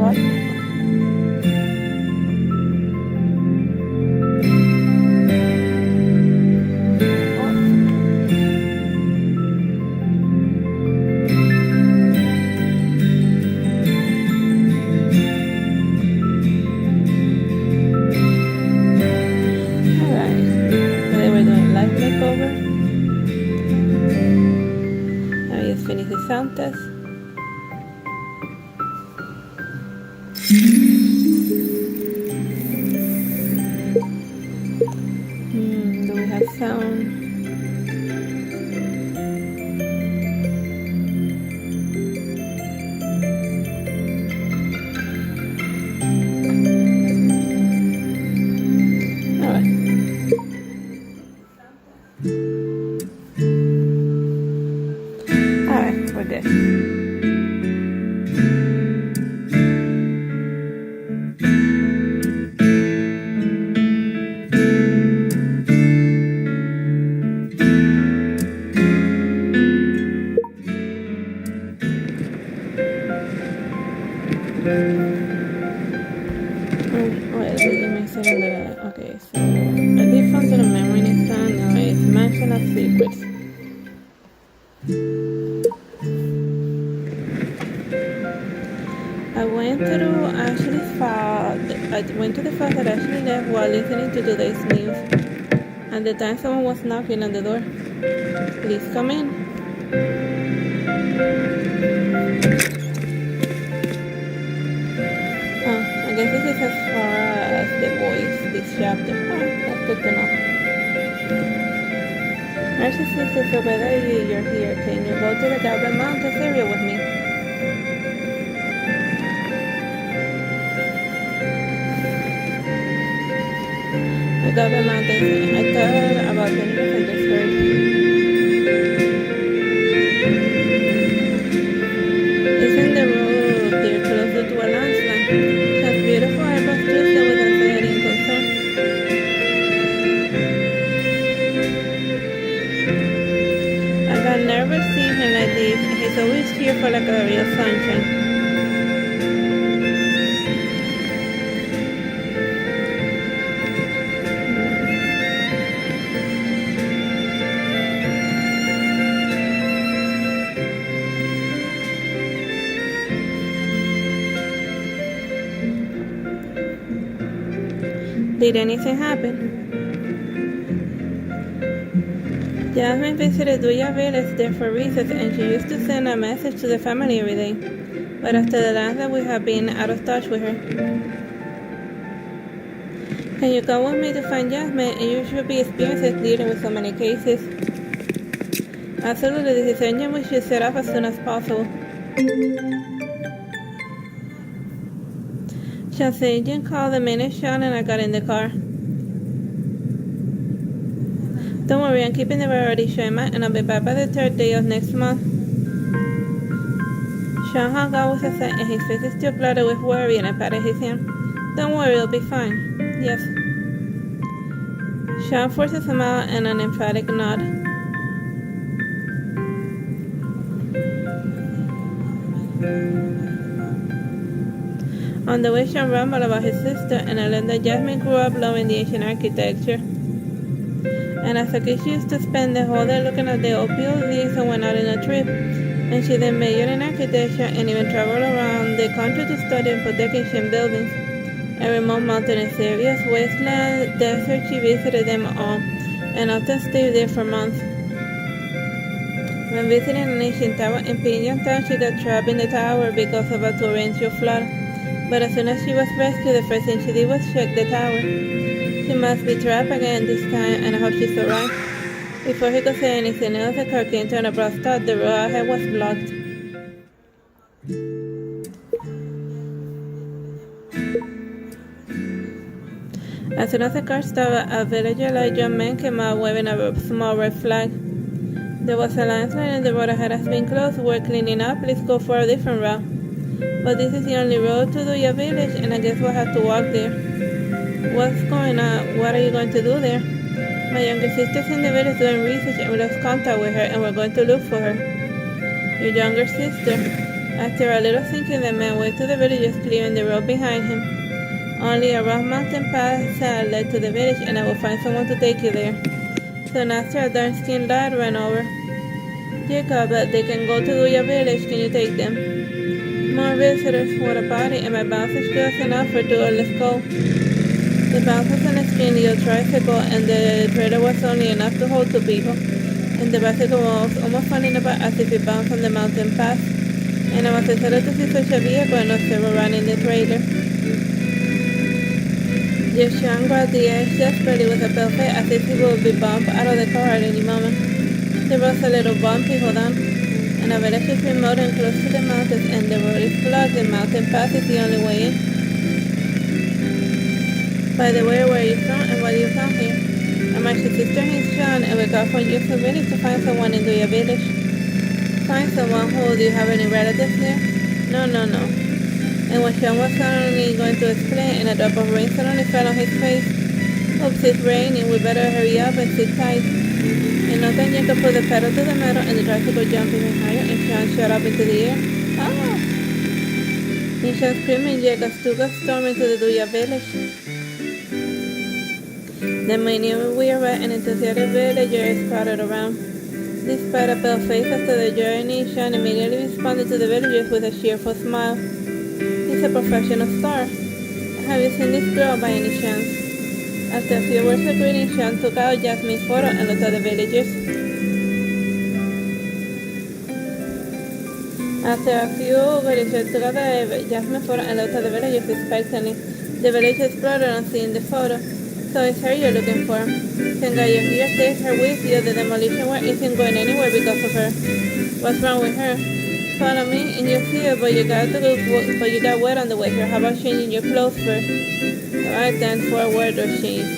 What? Life Makeover. I just finished the sound test. Do we have sound? We're good. Wait, give me a second. Okay, so I did find the memory this time. Now it's Mansion of Secrets. I went to the file that Ashley left while listening to today's news. At the time, someone was knocking on the door. Please come in. Oh, I guess this is as far as the voice this chapter. Oh, that's good to know. Artsy Sister, so by that you're here. Can you go to the Galvin Mountains area with me? Galvin Mountains. I thought about the news I just heard. Isn't the road there closer to a landslide? Has beautiful arbors twisted with anxiety and concern. I got nervous seeing him like this. He's always cheerful like a real sunshine. Did anything happen? Jasmine visited Duya Village there for recess, and she used to send a message to the family every day. But after the last day, we have been out of touch with her. Can you come with me to find Jasmine? And you should be experienced dealing with so many cases. Absolutely, this is the engine we should set up as soon as possible. Sean's agent called the minute Sean and I got in the car. Don't worry, I'm keeping the priority Shema, and I'll be back by the 3rd day of next month. Sean hung out with us and his face is still clouded with worry, and I patted his hand. Don't worry, it'll be fine. Yes. Sean forced a smile and an emphatic nod. On the way, Sean rambled about his sister, and I learned that Jasmine grew up loving the ancient architecture. And as a kid, she used to spend the whole day looking at the old buildings and went out on a trip. And she then majored in architecture and even traveled around the country to study and protect ancient buildings. And remote mountainous areas, wastelands, deserts, she visited them all, and often stayed there for months. When visiting an ancient tower in Pinyon Town, she got trapped in the tower because of a torrential flood. But as soon as she was rescued, the first thing she did was check the tower. She must be trapped again this time, and I hope she's alright. Before he could say anything else, the car came to an abrupt stop. The road ahead was blocked. As soon as the car stopped, a villager-like young man came out waving a small red flag. There was a landslide and the road ahead has been closed. We're cleaning up. Please go for a different route. But this is the only road to Duya Village, and I guess we'll have to walk there. What's going on? What are you going to do there? My younger sister's in the village doing research, and we lost contact with her, and we're going to look for her. Your younger sister? After a little thinking, the man went to the villagers, clearing the road behind him. Only a rough mountain path led to the village, and I will find someone to take you there. Soon after, a dark-skinned lad ran over. Jacob, they can go to your village. Can you take them? More visitors. What about it? And my bounce is just enough for two. Let's go. The bounce was an extremely old tricycle, and the trailer was only enough to hold two people. And the bicycle was almost falling apart as if it bounced on the mountain path. And I was excited to see such a vehicle and not several running the trailer. Joshua grabbed the edge desperately with a bell fit as if he would be bumped out of the car at any moment. The road's a little bumpy, hold on. And a village is remote and close to the mountains, and the road is blocked. The mountain path is the only way in. By the way, where are you from and what do you from here? I'm Artsy Sister, he's Sean, and we got from your village to find someone in your village. Find someone who, do you have any relatives there? No. And when Sean was suddenly going to explain, and a drop of rain suddenly fell on his face. Oops, it's raining, we better hurry up and sit tight. And no time Jacob put the pedal to the metal, and the tricycle jumped even higher, and Sean shot up into the air. Ah! And Sean screaming, Jacob took a storm into the Duya village. The many weary and enthusiastic villagers crowded around. Despite a pale face after the journey, Sean immediately responded to the villagers with a cheerful smile. He's a professional star. Have you seen this girl by any chance? After a few words of greeting, Sean took out Jasmine's photo and looked at the villagers. Expectantly. The villagers sputtered on seeing the photo. So it's her you're looking for. Senga, you're here, take her with you. The demolition work isn't going anywhere because of her. What's wrong with her? Follow me and you'll see her, but you got wet on the way here. How about changing your clothes first? Alright then, forward or change.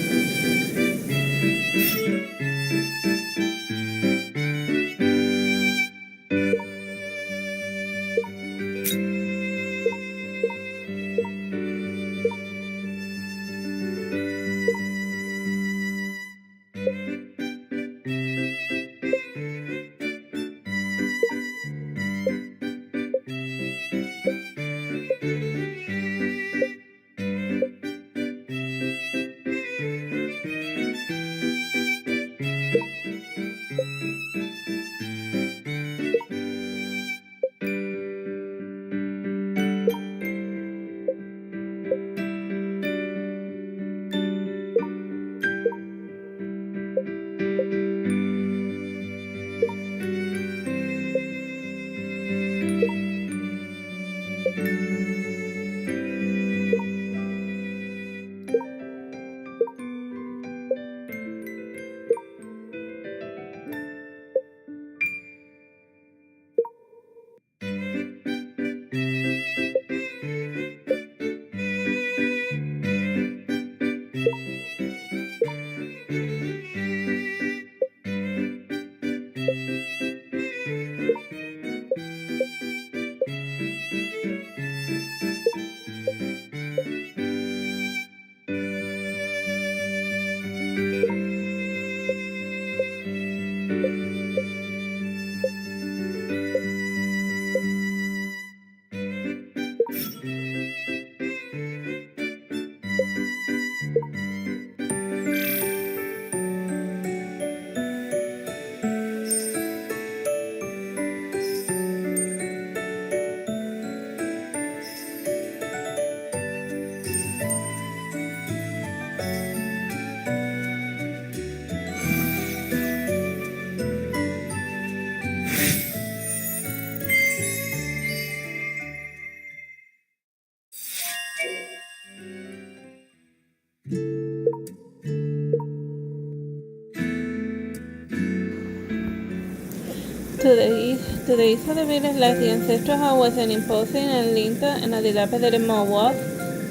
To the east of the village lies the ancestral hall with an imposing and lintel and a dilapidated mud wall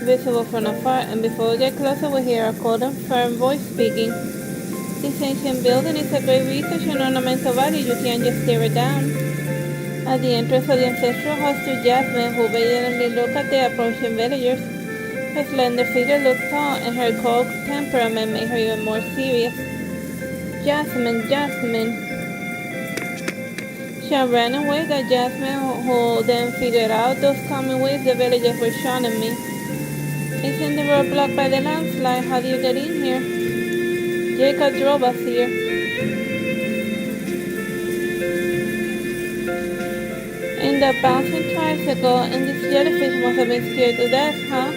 visible from afar, and before we get closer we hear a cold and firm voice speaking. This ancient building is a great research and ornamental value, you can't just tear it down. At the entrance of the ancestral hall stood Jasmine, who valiantly looked at the approaching villagers. Her slender figure looked tall, and her cold temperament made her even more serious. Jasmine. She ran away that Jasmine, who then figured out those common ways the villagers were shunning me. Isn't the road blocked by the landslide? How do you get in here? Jacob drove us here. In the bouncing tricycle, and this jellyfish must have been scared to death, huh?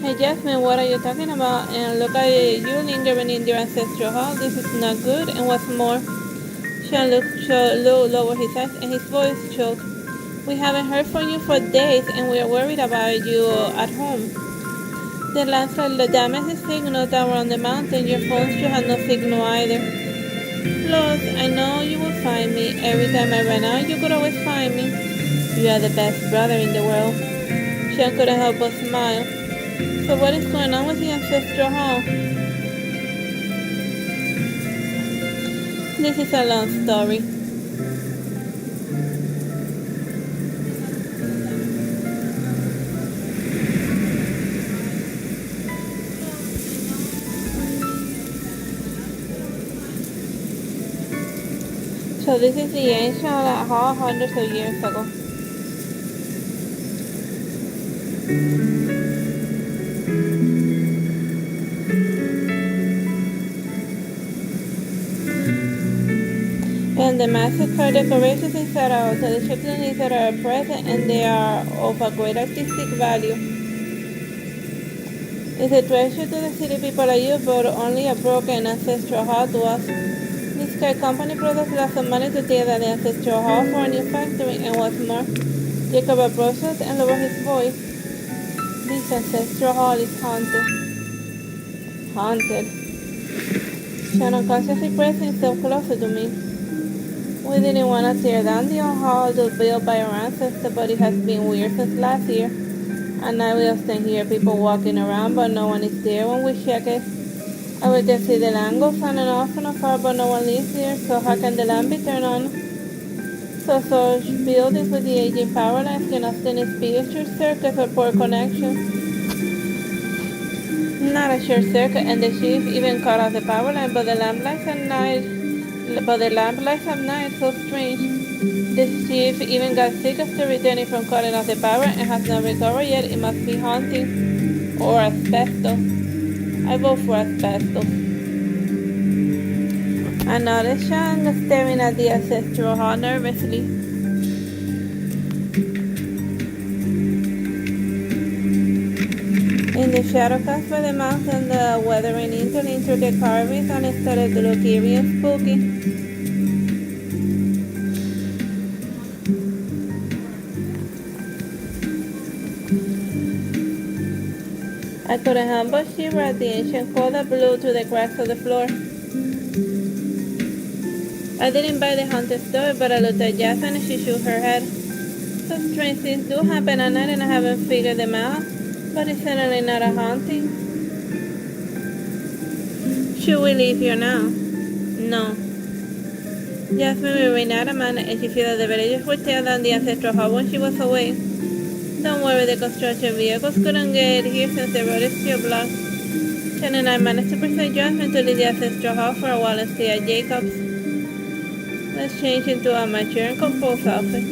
Hey Jasmine, what are you talking about? And look at you lingering in your ancestral hall. This is not good. And what's more, Sean lowered his eyes and his voice choked. We haven't heard from you for days, and we are worried about you at home. The landslide damaged the signal tower on the mountain. Your phone should have no signal either. Plus, I know you will find me. Every time I ran out, you could always find me. You are the best brother in the world. Sean couldn't help but smile. So what is going on with the ancestral hall? This is a long story. So this is the ancient hall hundreds of years ago. And the massive car decorations inside are also the chickens that are present, and they are of a great artistic value. It's a treasure to the city people like you, but only a broken ancestral hall to us. This car company brought us lots of money to tear down the ancestral hall for a new factory, and what's more, Jacob approached us and lowered his voice. This ancestral hall is haunted. Haunted. Sean unconsciously pressed himself closer to me. We didn't want to tear down the old hall built by our ancestors, but it has been weird since last year. And now we often hear people walking around, but no one is there when we check it. And we can see the lamp goes on and off from afar, but no one lives here, so how can the lamp be turned on? So buildings with the aging power lines can often experience short circuits or poor connections. Not a short circuit, and the chief even cut off the power line, but the lamp lights at night, so strange. The chief even got sick after returning from cutting off the power and has not recovered yet. It must be haunting. Or asbestos. I vote for asbestos. I noticed Sean staring at the ancestral hall nervously. In the shadow cast by the mountain, the weathering into intricate carvings, and it started to look eerie and spooky. I couldn't help but shiver at the ancient cold that blew through the cracks of the floor. I didn't buy the haunted story, but I looked at Jasmine and she shook her head. Some strange things do happen at night and I haven't figured them out, but it's certainly not a haunting. Should we leave here now? No. Jasmine remained adamant, and she feared that the villagers would tear down the ancestral hall when she was away. Don't worry, the construction vehicles couldn't get here since the road is still blocked. Jen and I managed to persuade Jasmine to leave the ancestral hall for a while and stay at Jacob's. Let's change into a mature and composed outfit.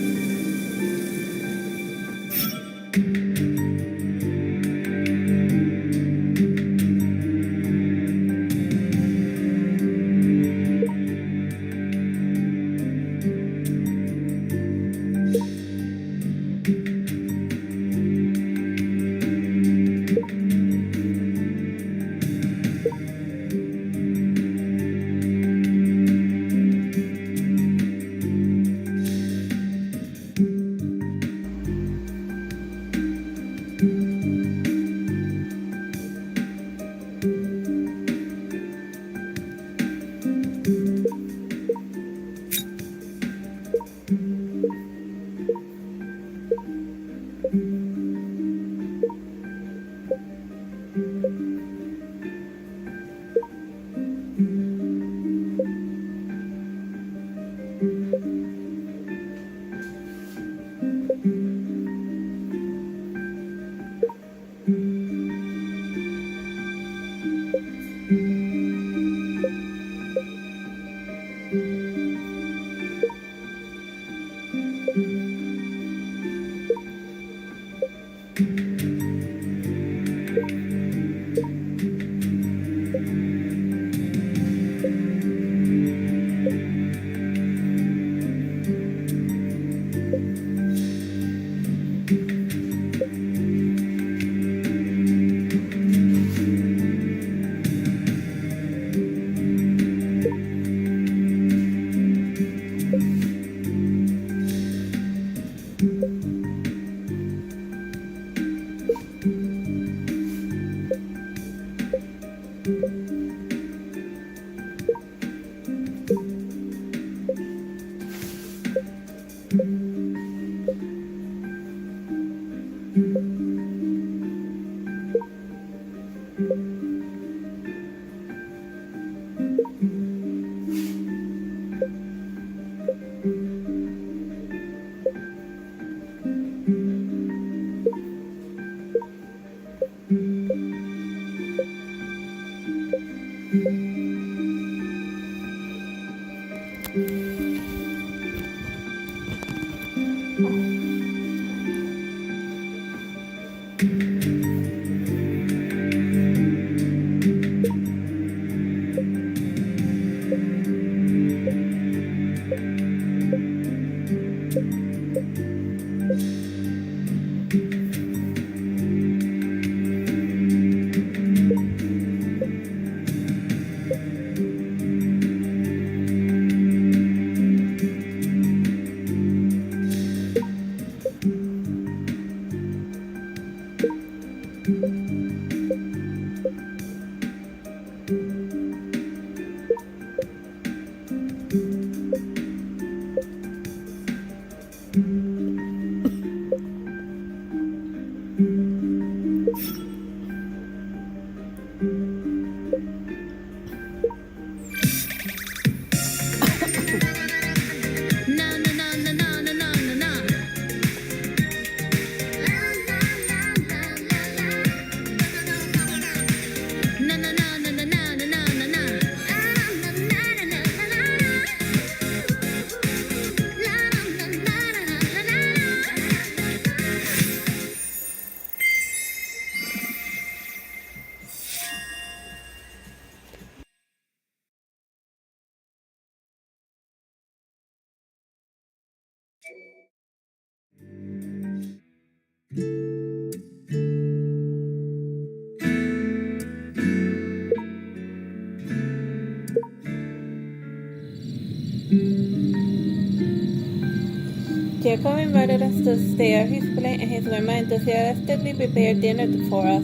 Jacob invited us to stay at his place, and his grandma enthusiastically prepared dinner for us.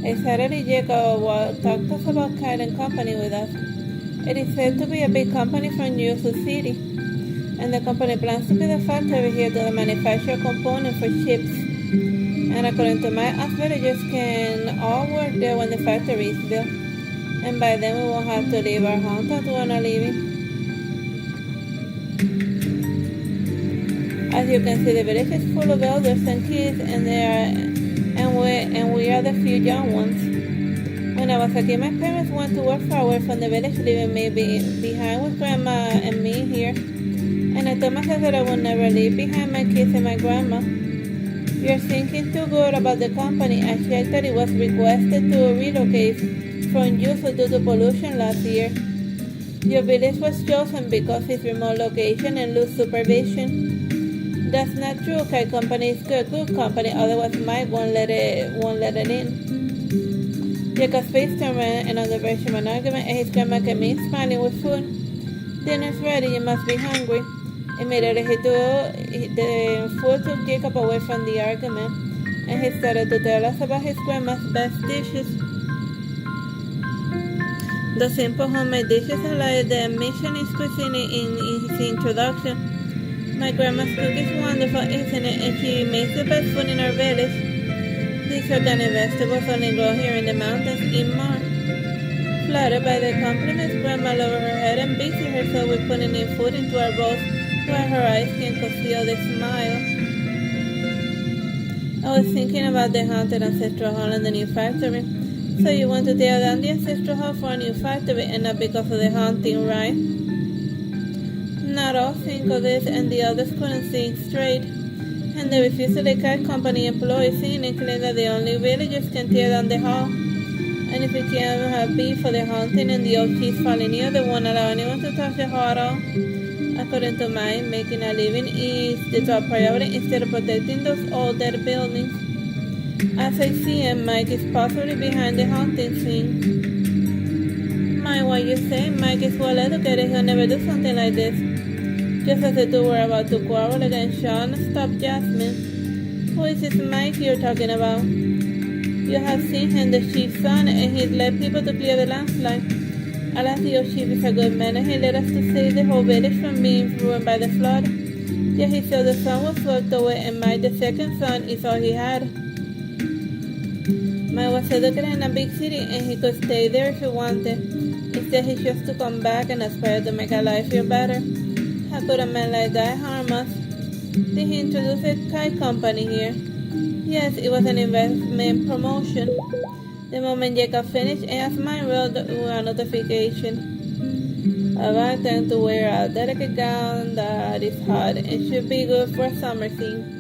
Excited, Jacob talked to us about Kite & Company with us. It is said to be a big company from New York City, and the company plans to be the factory here to manufacture components for ships. And according to my us villagers can all work there when the factory is built, and by then we won't have to leave our homes as we are not leaving. As you can see, the village is full of elders and kids, and we are the few young ones. When I was a kid, my parents went to work far away from the village, leaving me behind with Grandma and me here. And I told myself that I would never leave behind my kids and my grandma. We are thinking too good about the company. I checked that it was requested to relocate from Yuzu due to pollution last year. Your village was chosen because its remote location and loose supervision. That's not true. Kite Company is good company, otherwise Mike won't let it in. Jacob's face turned red and under pressure an argument, and his grandma came in smiling with food. Dinner's ready, you must be hungry. Immediately the food took Jacob away from the argument, and he started to tell us about his grandma's best dishes. The simple homemade dishes are like the Michelin cuisine in his introduction. My grandma's cook is wonderful, isn't it? And she makes the best food in our village. These organic vegetables only grow here in the mountains in March. Flattered by the compliments, Grandma lowered her head and busied herself with putting in food into our bowls while her eyes can conceal the smile. I was thinking about the haunted ancestral hall and the new factory. So you want to tear down the ancestral hall for a new factory and not because of the haunting, right? Not all think of this, and the others couldn't think straight. And they refused to let Kite Company employees in and claim that the only villagers can tear down the hall. And if it can't have beef for the haunting and the old cheese falling near, they won't allow anyone to touch the hall at all. According to mine, making a living is the top priority instead of protecting those old dead buildings. As I see it, Mike is possibly behind the haunting scene. Mind what you say, Mike is well educated, he'll never do something like this. Just as the two were about to quarrel against Sean, stopped Jasmine. Who is this Mike you're talking about? You have seen him, the chief's son, and he's led people to clear the landslide. Alas, the old chief is a good man, and he led us to save the whole village from being ruined by the flood. Yet he said the son was swept away, and Mike, the second son, is all he had. Mike was educated in a big city, and he could stay there if he wanted. Instead, he chose to come back and aspire to make our life here better. How could a man like that harm us? Did he introduce a Kite Company here? Yes, it was an investment promotion. The moment Jacob finished, and as mine wrote a notification. Alright, time to wear a delicate gown that is hot and should be good for a summer scene.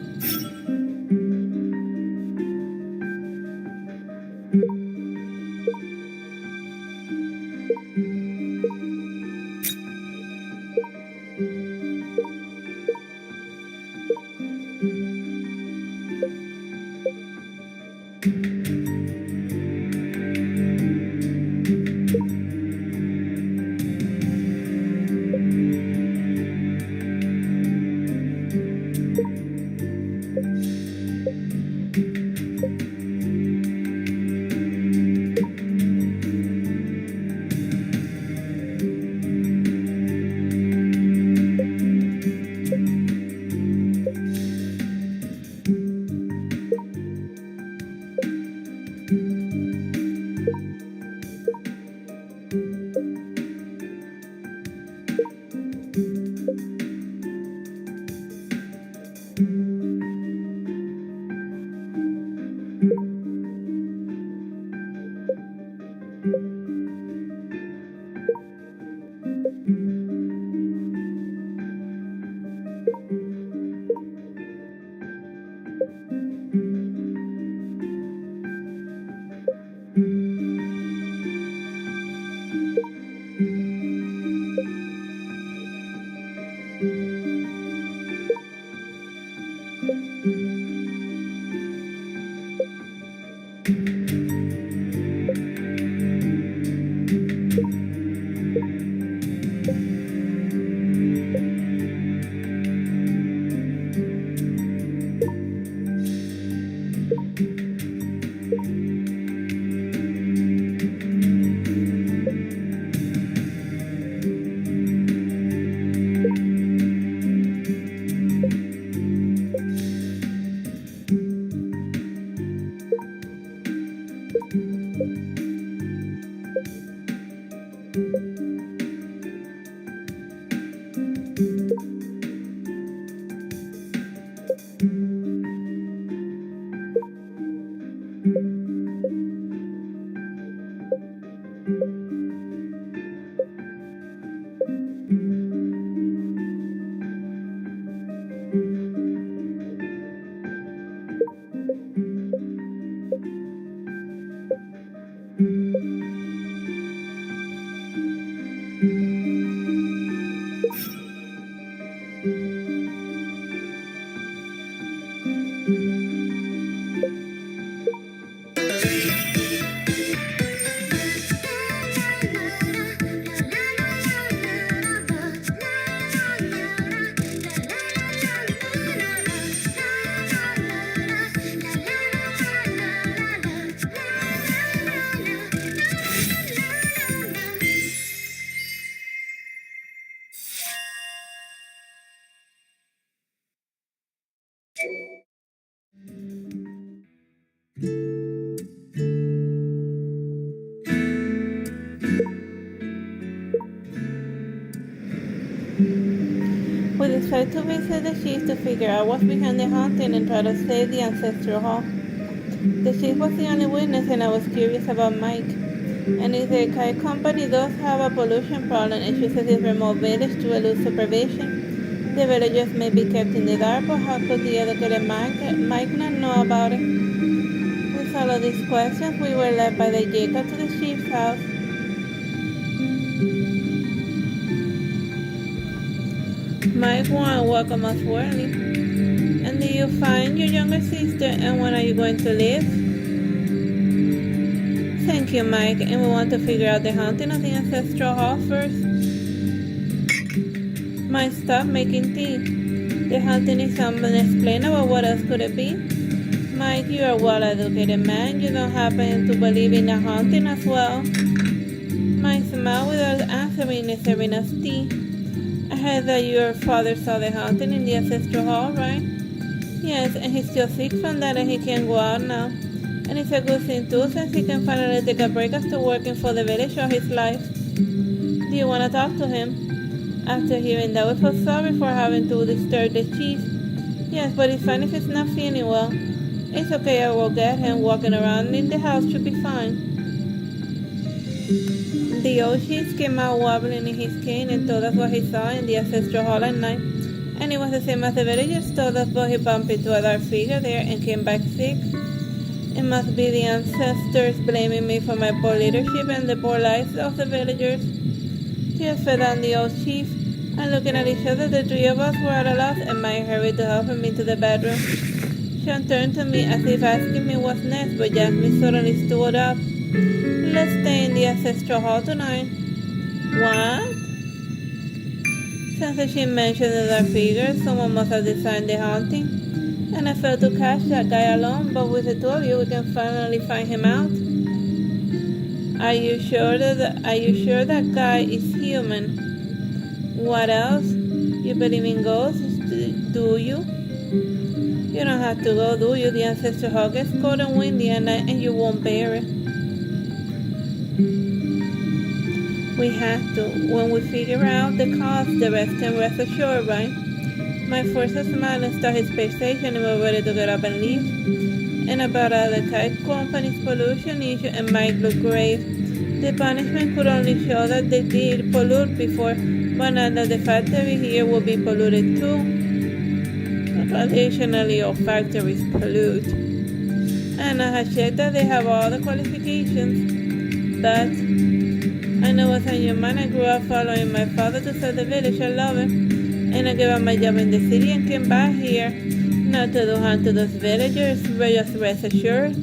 We decided to visit the chief to figure out what's behind the haunting and try to save the ancestral hall. The chief was the only witness, and I was curious about Mike. And if the kite company does have a pollution problem and chooses this remote village to elude supervision, the villagers may be kept in the dark, but how could the educated Mike not know about it? With all of these questions, we were led by the Jacob to the chief's house. Mike won't welcome us warmly. And do you find your younger sister, and when are you going to leave? Thank you, Mike, and we want to figure out the haunting of the ancestral hall first. Mike, stop making tea. The haunting is unexplainable. What else could it be? Mike, you are a well-educated man. You don't happen to believe in the haunting as well. Mike smiled without answering and serving us tea. I heard that your father saw the haunting in the ancestral hall, right? Yes, and he's still sick from that and he can't go out now. And it's a good thing too, since he can finally take a break after working for the village all his life. Do you want to talk to him? After hearing that, we felt sorry for having to disturb the chief. Yes, but it's fine if he's not feeling well. It's okay, I will get him. Walking around in the house should be fine. The old chief came out wobbling in his cane and told us what he saw in the ancestral hall at night. And it was the same as the villagers told us, but he bumped into a dark figure there and came back sick. It must be the ancestors blaming me for my poor leadership and the poor lives of the villagers. Tears fell down the old chief, and looking at each other, the three of us were at a loss, and Mike hurried to help him into the bedroom. Sean turned to me as if asking me what's next, but Jasmine suddenly stood up. Let's stay in the ancestral hall tonight. What? Since she mentioned the dark figure, someone must have designed the haunting. And I failed to catch that guy alone, but with the two of you, we can finally find him out. Are you sure that guy is human? What else? You believe in ghosts, do you? You don't have to go, do you? The ancestral hall gets cold and windy at night and you won't bear it. We have to. When we figure out the cause, the rest can rest assured, right? My forced a smile and start his space station, and we're ready to get up and leave. And about the kite company's pollution issue, and Mike looked grave. The punishment could only show that they did pollute before, but not that the factory here will be polluted too. Additionally, all factories pollute. And I have checked that they have all the qualifications, but I know as a young man I grew up following my father to sell the village. I love it. And I gave up my job in the city and came back here, not to do harm to those villagers, but just rest assured.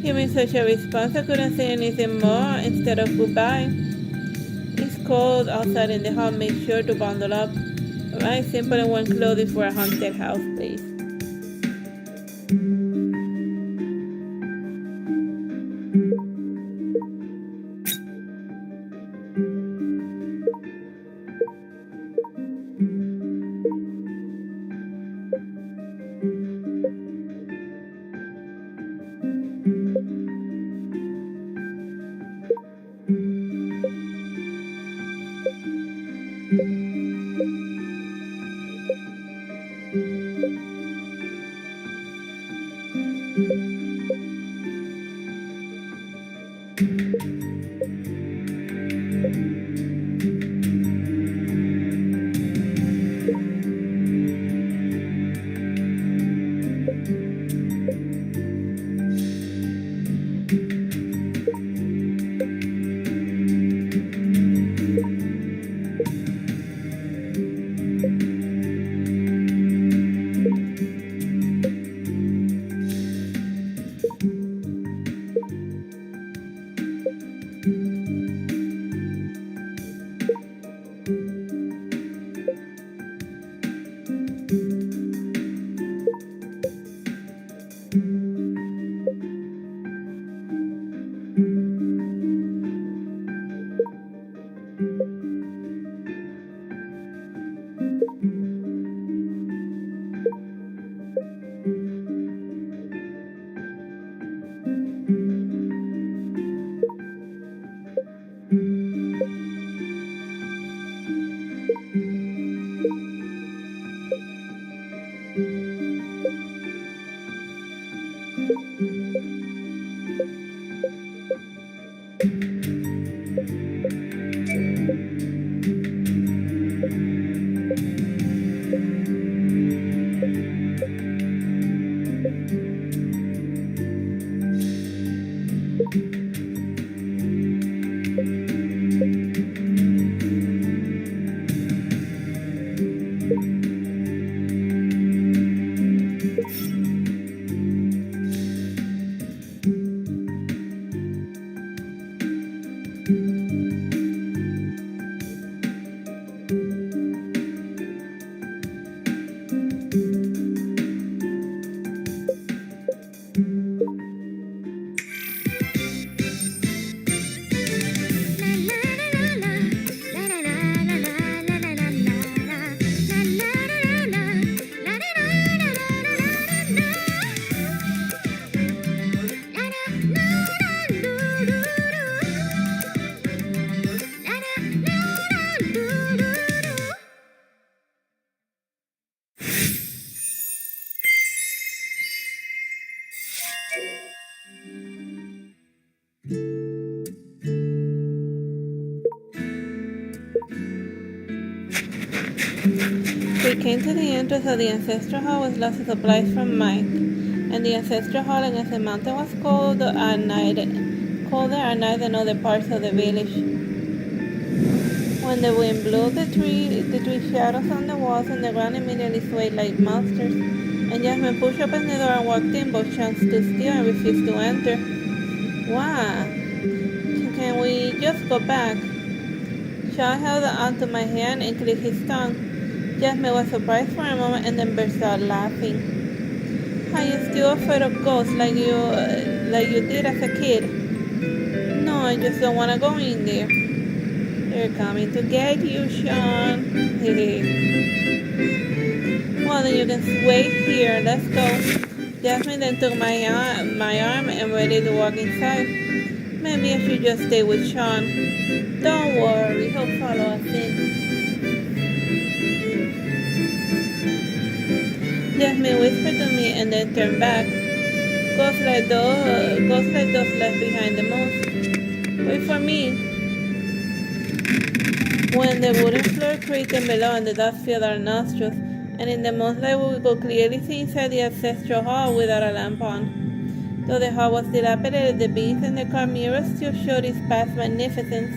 Hearing such a response, I couldn't say anything more instead of goodbye. It's cold outside in the hall. Make sure to bundle up. Right, simple and warm clothing for a haunted house, please. We came to the entrance of the ancestral hall with lots of supplies from Mike, and the ancestral hall against the mountain was colder at night than other parts of the village. When the wind blew, the tree shadows on the walls and the ground immediately swayed like monsters, and Jasmine pushed open the door and walked in, but Sean stood still and refused to enter. Why? Can we just go back? Sean held onto my hand and clicked his tongue. Jasmine was surprised for a moment and then burst out laughing. Are you still afraid of ghosts like you did as a kid? No, I just don't want to go in there. They're coming to get you, Sean. Well, then you can wait here. Let's go. Jasmine then took my arm and ready to walk inside. Maybe I should just stay with Sean. Don't worry, he'll follow us in. Jasmine whispered to me and then turned back. Ghosts like those left behind the most. Wait for me. When the wooden floor creaked and below and the dust filled our nostrils, and in the moonlight we could clearly see inside the ancestral hall without a lamp on. Though the hall was dilapidated, the beams and the car mirrors still showed its past magnificence.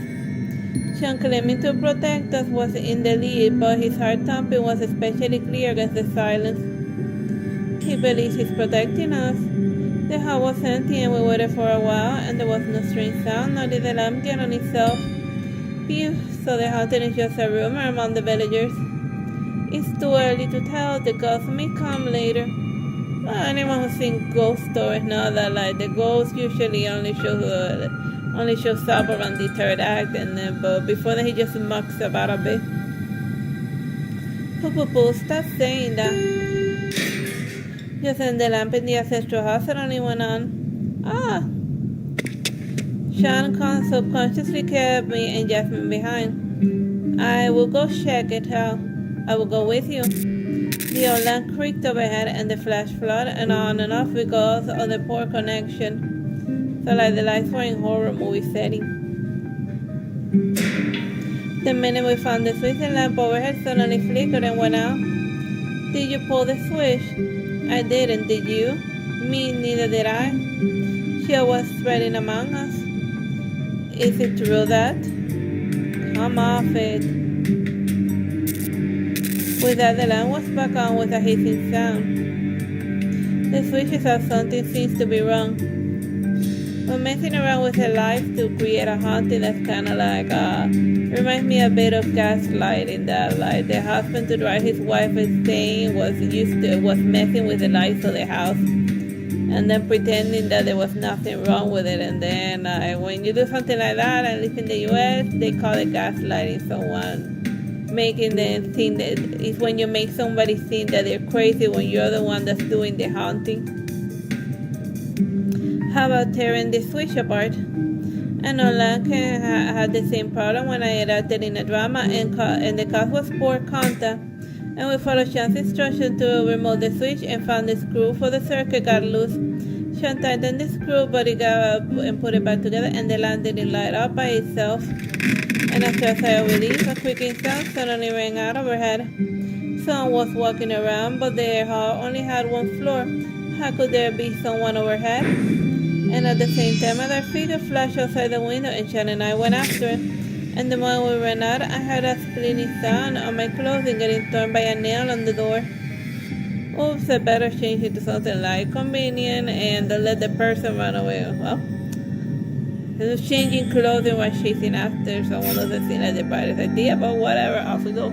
Sean claiming to protect us was in the lead, but his heart thumping was especially clear against the silence. He believes he's protecting us. The hall was empty and we waited for a while, and there was no strange sound, nor did the lamp get on itself. Phew, so the haunting is just a rumor among the villagers. It's too early to tell, the ghosts may come later. Well, anyone who's seen ghost stories knows that like the ghost usually only shows up around the third act, and then but before that he just mucks about a bit. Poo, stop saying that. Just in the lamp in the ancestral house suddenly went on. Ah! Sean subconsciously kept me and Jasmine behind. I will go check it out. I will go with you. The old lamp creaked overhead and the flash flooded, and on and off because of the poor connection. So like the lights were in horror movie setting. The minute we found the switch, the lamp overhead suddenly flickered and went out. Did you pull the switch? I didn't, did you? Me, neither did I. She was spreading among us. Is it true that? Come off it. With that, the lamp was back on with a hissing sound. The switch is how something seems to be wrong. We're messing around with the lights to create a haunting that's kind of like, reminds me a bit of gaslighting, that like the husband to drive his wife insane was messing with the lights of the house and then pretending that there was nothing wrong with it. And then when you do something like that, at least in the US, they call it gaslighting someone. Making them think that it's when you make somebody think that they're crazy when you're the one that's doing the haunting. How about tearing the switch apart? And Olan had the same problem when I acted in a drama, and the cause was poor contact. And we followed Sean's instruction to remove the switch and found the screw for the circuit got loose. Sean tightened the screw, but he got up and put it back together, and the lamp didn't light up by itself. And after a sigh of relief, a creaking sound suddenly rang out overhead. Someone was walking around, but the hall only had one floor. How could there be someone overhead? And at the same time, another figure flashed outside the window, and Sean and I went after it. And the moment we ran out, I heard a splitting sound on my clothing getting torn by a nail on the door. Oops, I better change it to something like convenient and let the person run away. Well, it was changing clothing while chasing after someone doesn't seem like the brightest idea, but whatever, off we go.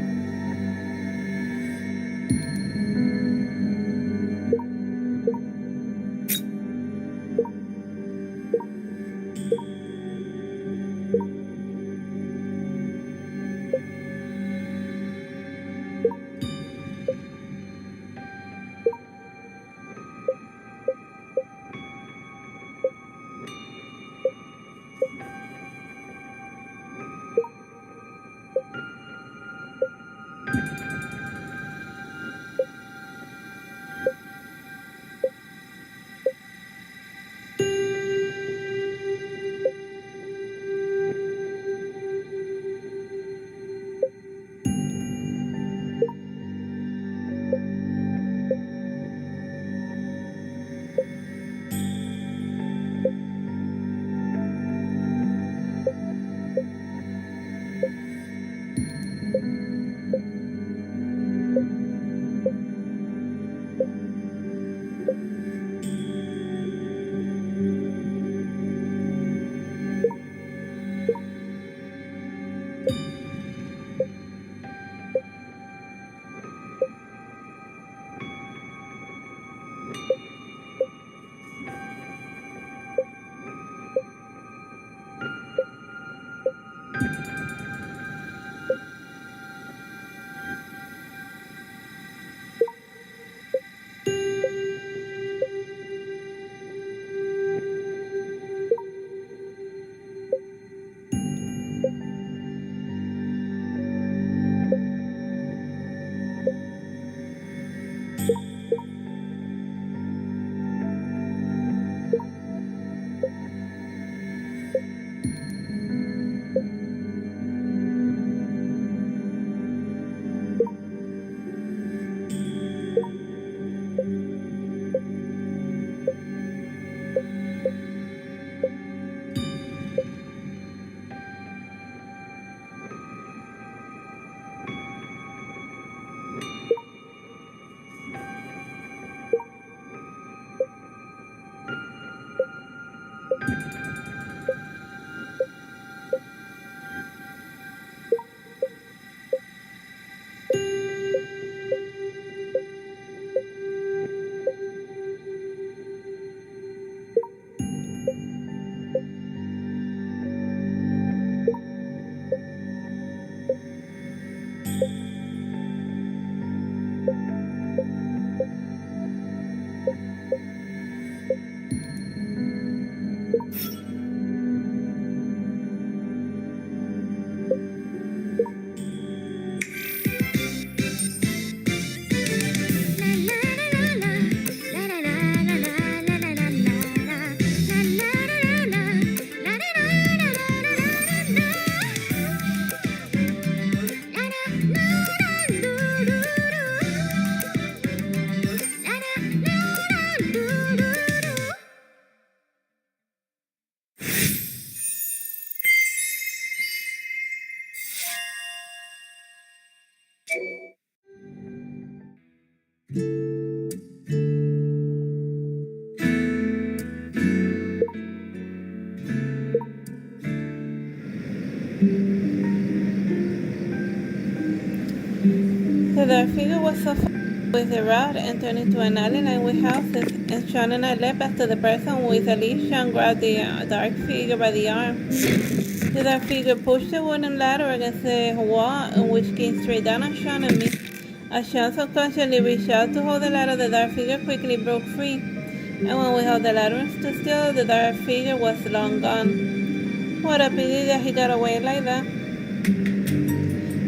The dark figure was so far with the route and turned into an alley line with houses, and Sean and I leapt after the person with a leash. Sean grabbed the dark figure by the arm. The dark figure pushed the wooden ladder against the wall, which came straight down on Sean and me. As Sean subconsciously reached out to hold the ladder, the dark figure quickly broke free. And when we held the ladder and stood still, the dark figure was long gone. What a pity that he got away like that.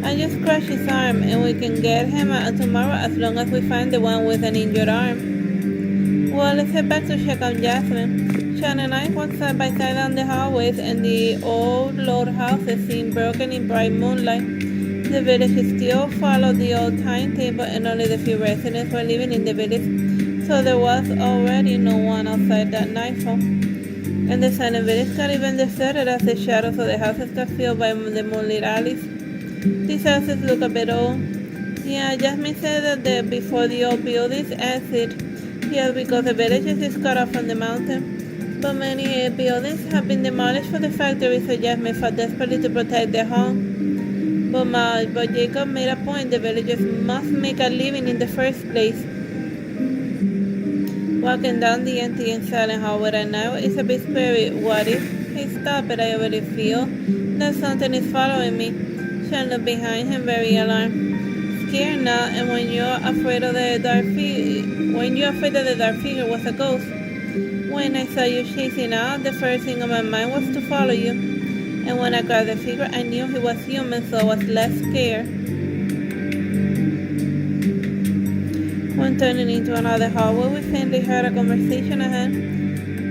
I just crushed his arm, and we can get him out tomorrow as long as we find the one with an injured arm. Well, let's head back to check on Jasmine. Sean and I walked side by side down the hallways, and the old log houses seemed broken in bright moonlight. The village still followed the old timetable, and only the few residents were living in the village, so there was already no one outside that nightfall. And the silent village got even deserted as the shadows of the houses got filled by the moonlit alleys. These houses look a bit old. Yeah, Jasmine said that before the old buildings exit here because the village is cut off from the mountain. But many buildings have been demolished for the factory, so Jasmine fought desperately to protect their home. But Jacob made a point: the villagers must make a living in the first place. Walking down the empty and silent hallway right now is a bit scary. What if? Hey, stop it! I already feel that something is following me. Sean looked behind him, very alarmed. Scared now, and when you're afraid that the dark figure was a ghost. When I saw you chasing out, the first thing on my mind was to follow you. And when I grabbed the figure, I knew he was human, so I was less scared. When turning into another hallway, we faintly heard a conversation ahead.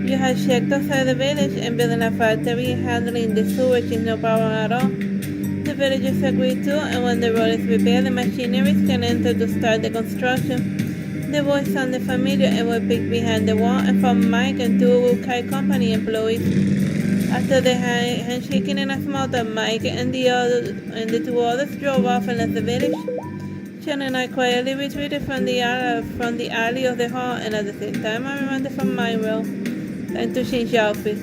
You had checked outside the village, and building a factory and handling the sewage is no problem at all. The villagers agreed too, and when the road is repaired, the machineries can enter to start the construction. The voice sounded familiar, and we peeked behind the wall and found Mike and two kite company employees. After the handshaking and a small talk, Mike and the two others drove off and left the village. Sean and I quietly retreated from the alley of the hall, and at the same time I reminded from my row. Time to change outfits.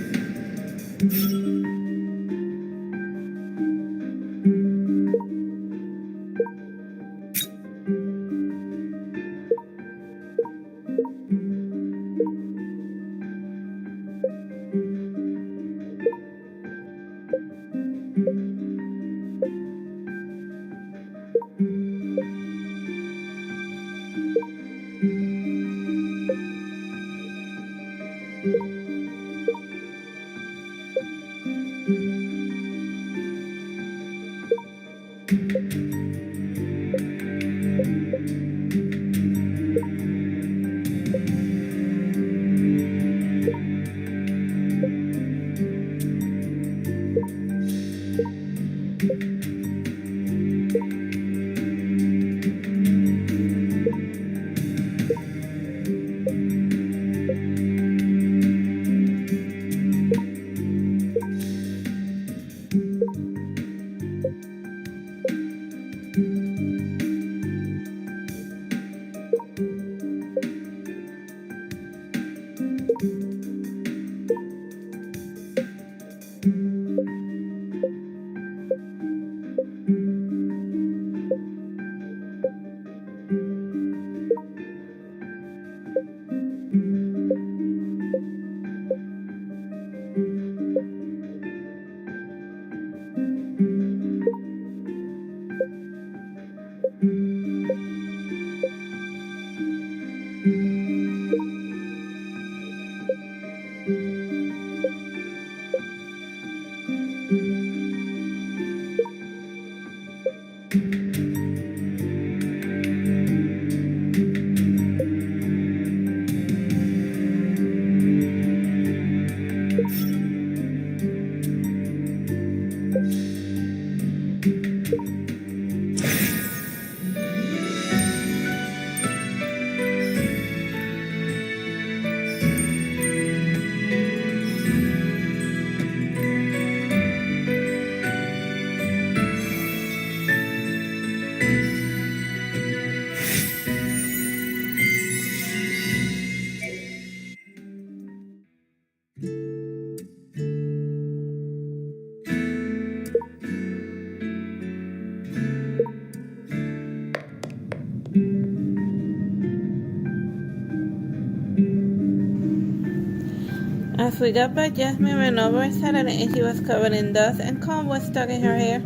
we got back, Jasmine ran over and sat on it, and she was covered in dust, and comb was stuck in her hair.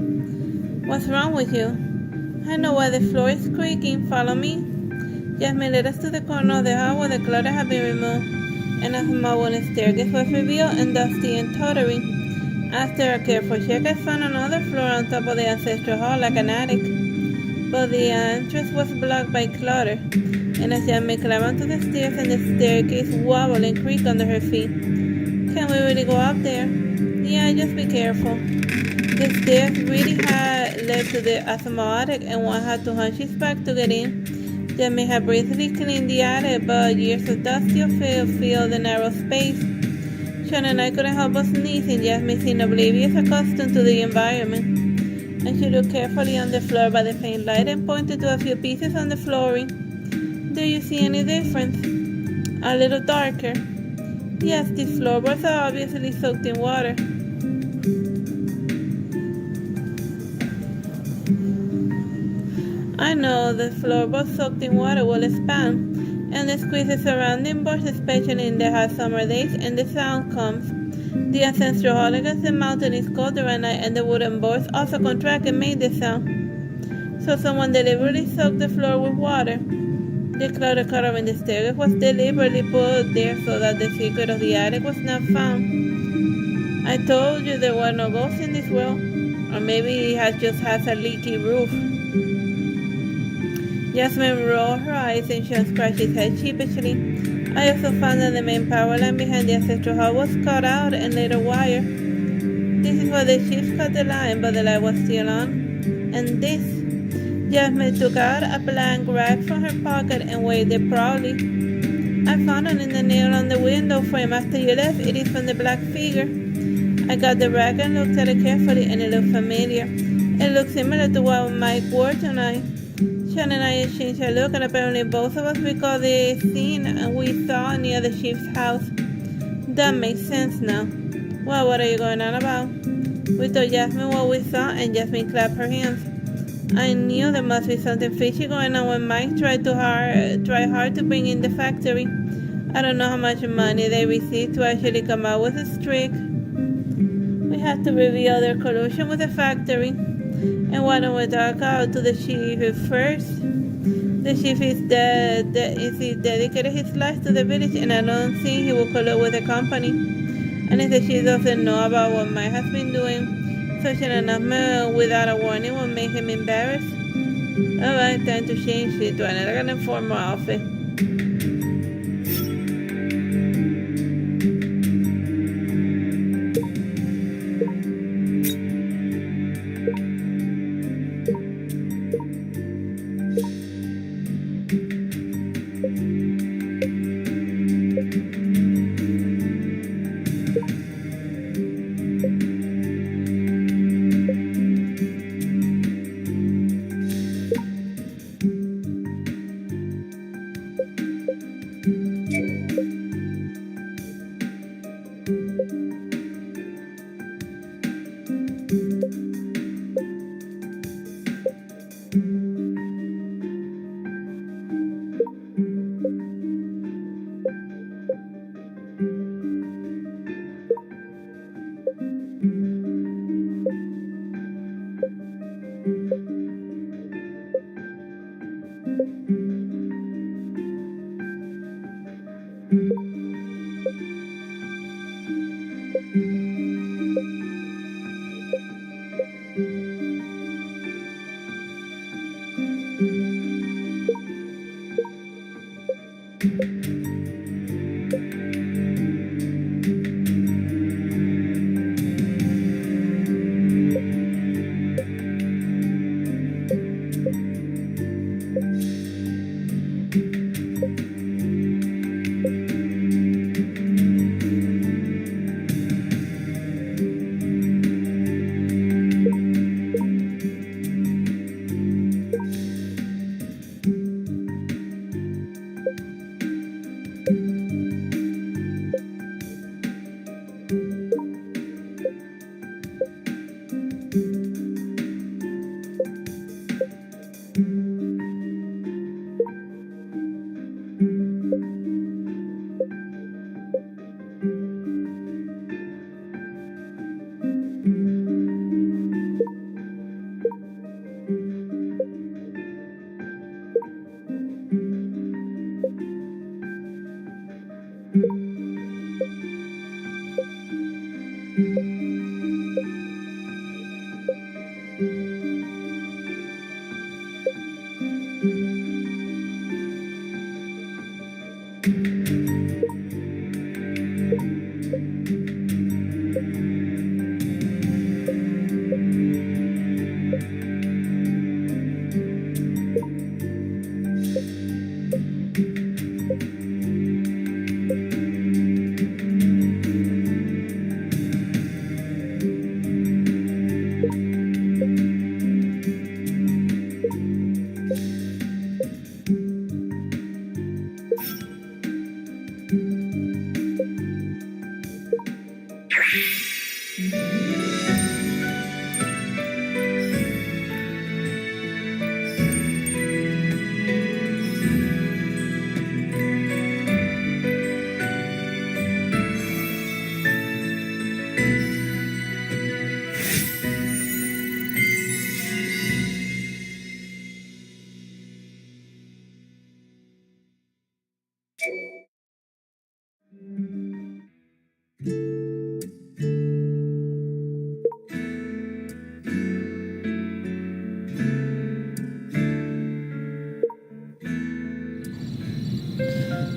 What's wrong with you? I know why the floor is creaking. Follow me. Jasmine led us to the corner of the hall where the clutter had been removed, and a small wooden staircase was revealed and dusty and tottering. After a careful check, I found another floor on top of the ancestral hall like an attic, but the entrance was blocked by clutter, and as Jasmine climbed onto the stairs and the staircase wobbled and creaked under her feet. Can we really go up there? Yeah, just be careful. The stairs really had led to the small attic, and one had to hunch his back to get in. Jasmine had briefly cleaned the attic, but years of dusty fill filled the narrow space. Sean and I couldn't help but sneeze, and Jasmine seemed oblivious, accustomed to the environment. And she looked carefully on the floor by the faint light and pointed to a few pieces on the flooring. Do you see any difference? A little darker. Yes, these floorboards are obviously soaked in water. I know the floorboards soaked in water will expand, and the squeeze the surrounding boards, especially in the hot summer days, and the sound comes. The ancestral hall against the mountain is colder at night, and the wooden boards also contract and make the sound. So someone deliberately soaked the floor with water. The clutter covering the staircase was deliberately put there so that the secret of the attic was not found. I told you there were no ghosts in this world, or maybe it just has a leaky roof. Jasmine rolled her eyes and Sean scratched his head sheepishly. I also found that the main power line behind the ancestral hall was cut out and later wired. This is where the chiefs cut the line, but the light was still on. And this. Jasmine took out a blank rag from her pocket and waved it proudly. I found it in the nail on the window frame after you left. It is from the black figure. I got the rag and looked at it carefully, and it looked familiar. It looked similar to what Mike wore tonight. Sean and I exchanged a look, and apparently both of us recalled the scene we saw near the chief's house. That makes sense now. Well, what are you going on about? We told Jasmine what we saw, and Jasmine clapped her hands. I knew there must be something fishy going on when Mike tried hard to bring in the factory. I don't know how much money they received to actually come out with a streak. We had to reveal their collusion with the factory. And why don't we talk out to the chief first? The chief is dead. He dedicated his life to the village, and I don't think he will collude with the company. And if the chief doesn't know about what Mike has been doing, such an announcement without a warning will make him embarrassed. Alright, time to change it to an elegant and formal outfit.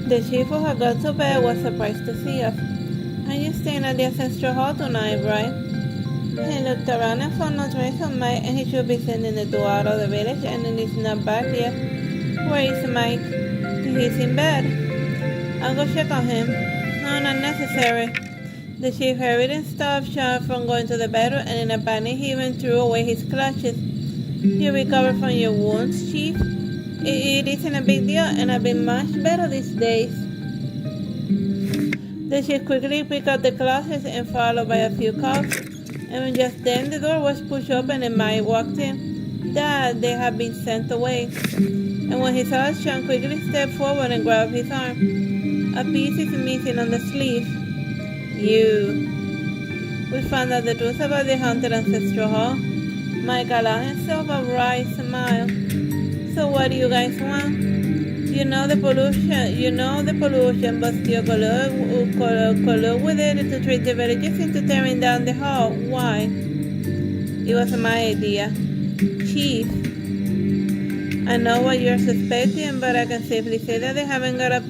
The chief who had got to bed was surprised to see us. "Are you staying at the ancestral hall tonight, right?" He looked around and found no trace of Mike, and he should be sending the door out of the village, and he's not back yet. "Where is Mike?" "He's in bed." "I'll go check on him." "No, not necessary." The chief hurried and stopped Sean from going to the bedroom, and in a panic he even threw away his clutches. "You recovered from your wounds, Chief?" It isn't a big deal, and I've been much better these days." The chief quickly picked up the clutches and followed by a few coughs, and just then the door was pushed open and Mike walked in. "Dad, they have been sent away." And when he saw us, Sean quickly stepped forward and grabbed his arm. "A piece is missing on the sleeve." "You." We found out the truth about the haunted ancestral hall. Mike allowed himself a wry smile. "So what do you guys want?" You know the pollution, but still collude with it to trick the villagers into tearing down the hall. Why?" "It was my idea." "Chief, I know what you're suspecting, but I can safely say that we haven't gotten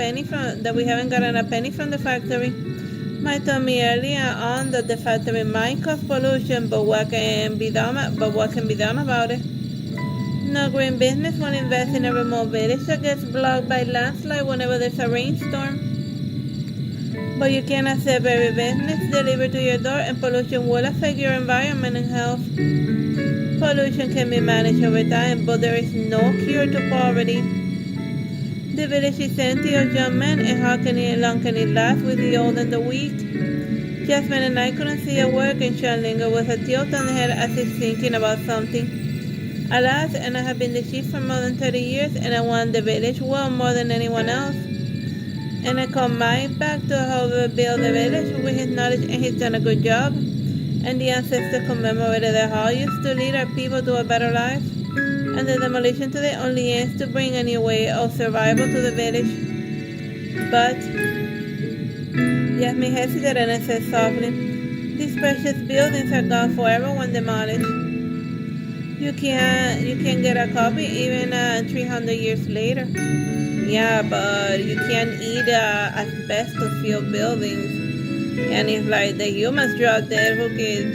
a penny from the factory. Mike told me earlier on that the factory might cause pollution, but what can be done about it? No green business will invest in a remote village that gets blocked by landslide whenever there's a rainstorm. But you can accept every business delivered to your door, and pollution will affect your environment and health. Pollution can be managed over time, but there is no cure to poverty. The village is empty of young men, and how long can it last with the old and the weak?" Jasmine and I couldn't see a word, and Sean lingered with a tilt on the head as if thinking about something. "Alas, and I have been the chief for more than 30 years, and I want the village well more than anyone else. And I call Mike back to help build the village with his knowledge, and he's done a good job. And the ancestors commemorated the hall used to lead our people to a better life. And the demolition today only aims to bring a new way of survival to the village." "But," Yasmin hesitated and said softly, "these precious buildings are gone forever when demolished. You can get a copy even 300 years later." "Yeah, but you can't eat asbestos-filled buildings. And if like the humans drop dead,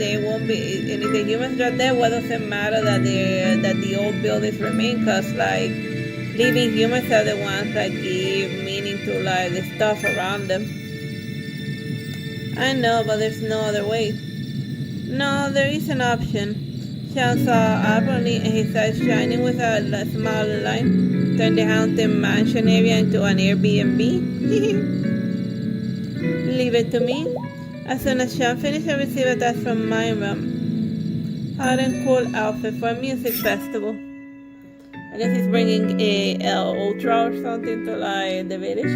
they won't be. And if the humans drop dead, what does it matter that the old buildings remain? Cause like living humans are the ones that give meaning to like the stuff around them." "I know, but there's no other way." "No, there is an option." Sean saw abruptly, and his eyes shining with a smile and light. "Turn the haunted mansion area into an Airbnb." "Leave it to me." As soon as Sean finished, I received a task from my room. Hot and cool outfit for a music festival. I guess he's bringing a ultra or something to like the village.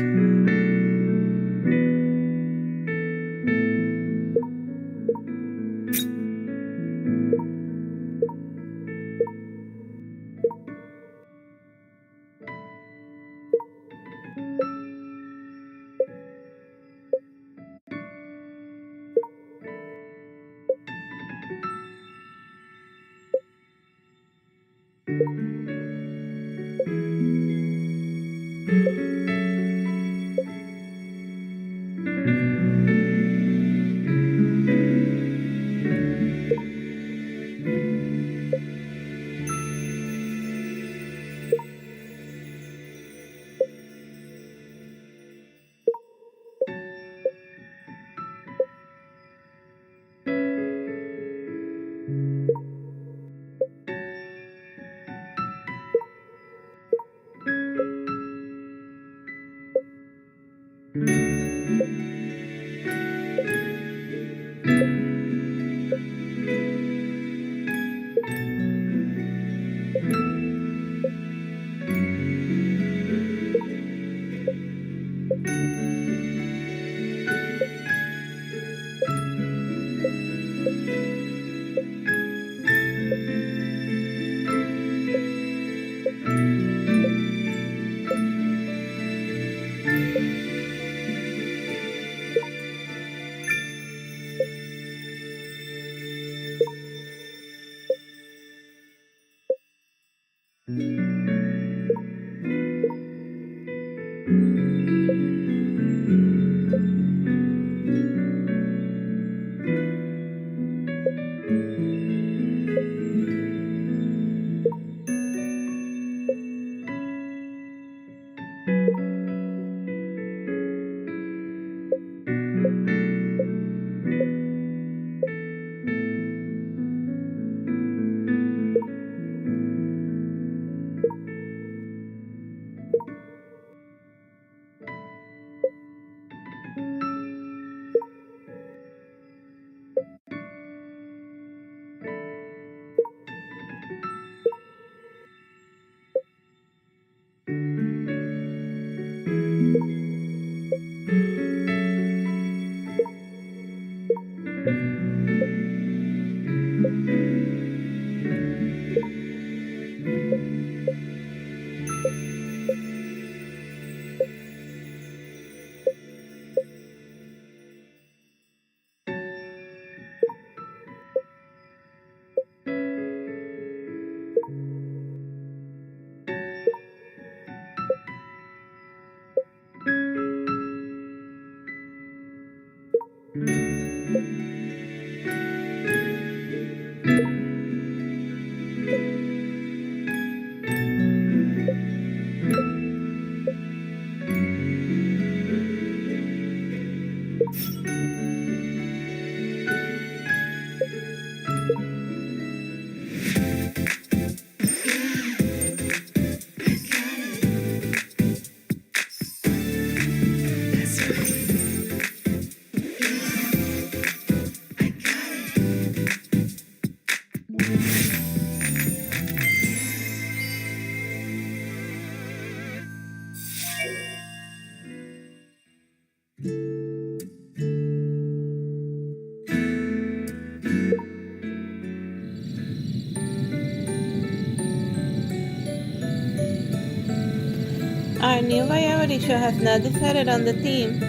Our new variety show has not decided on the theme.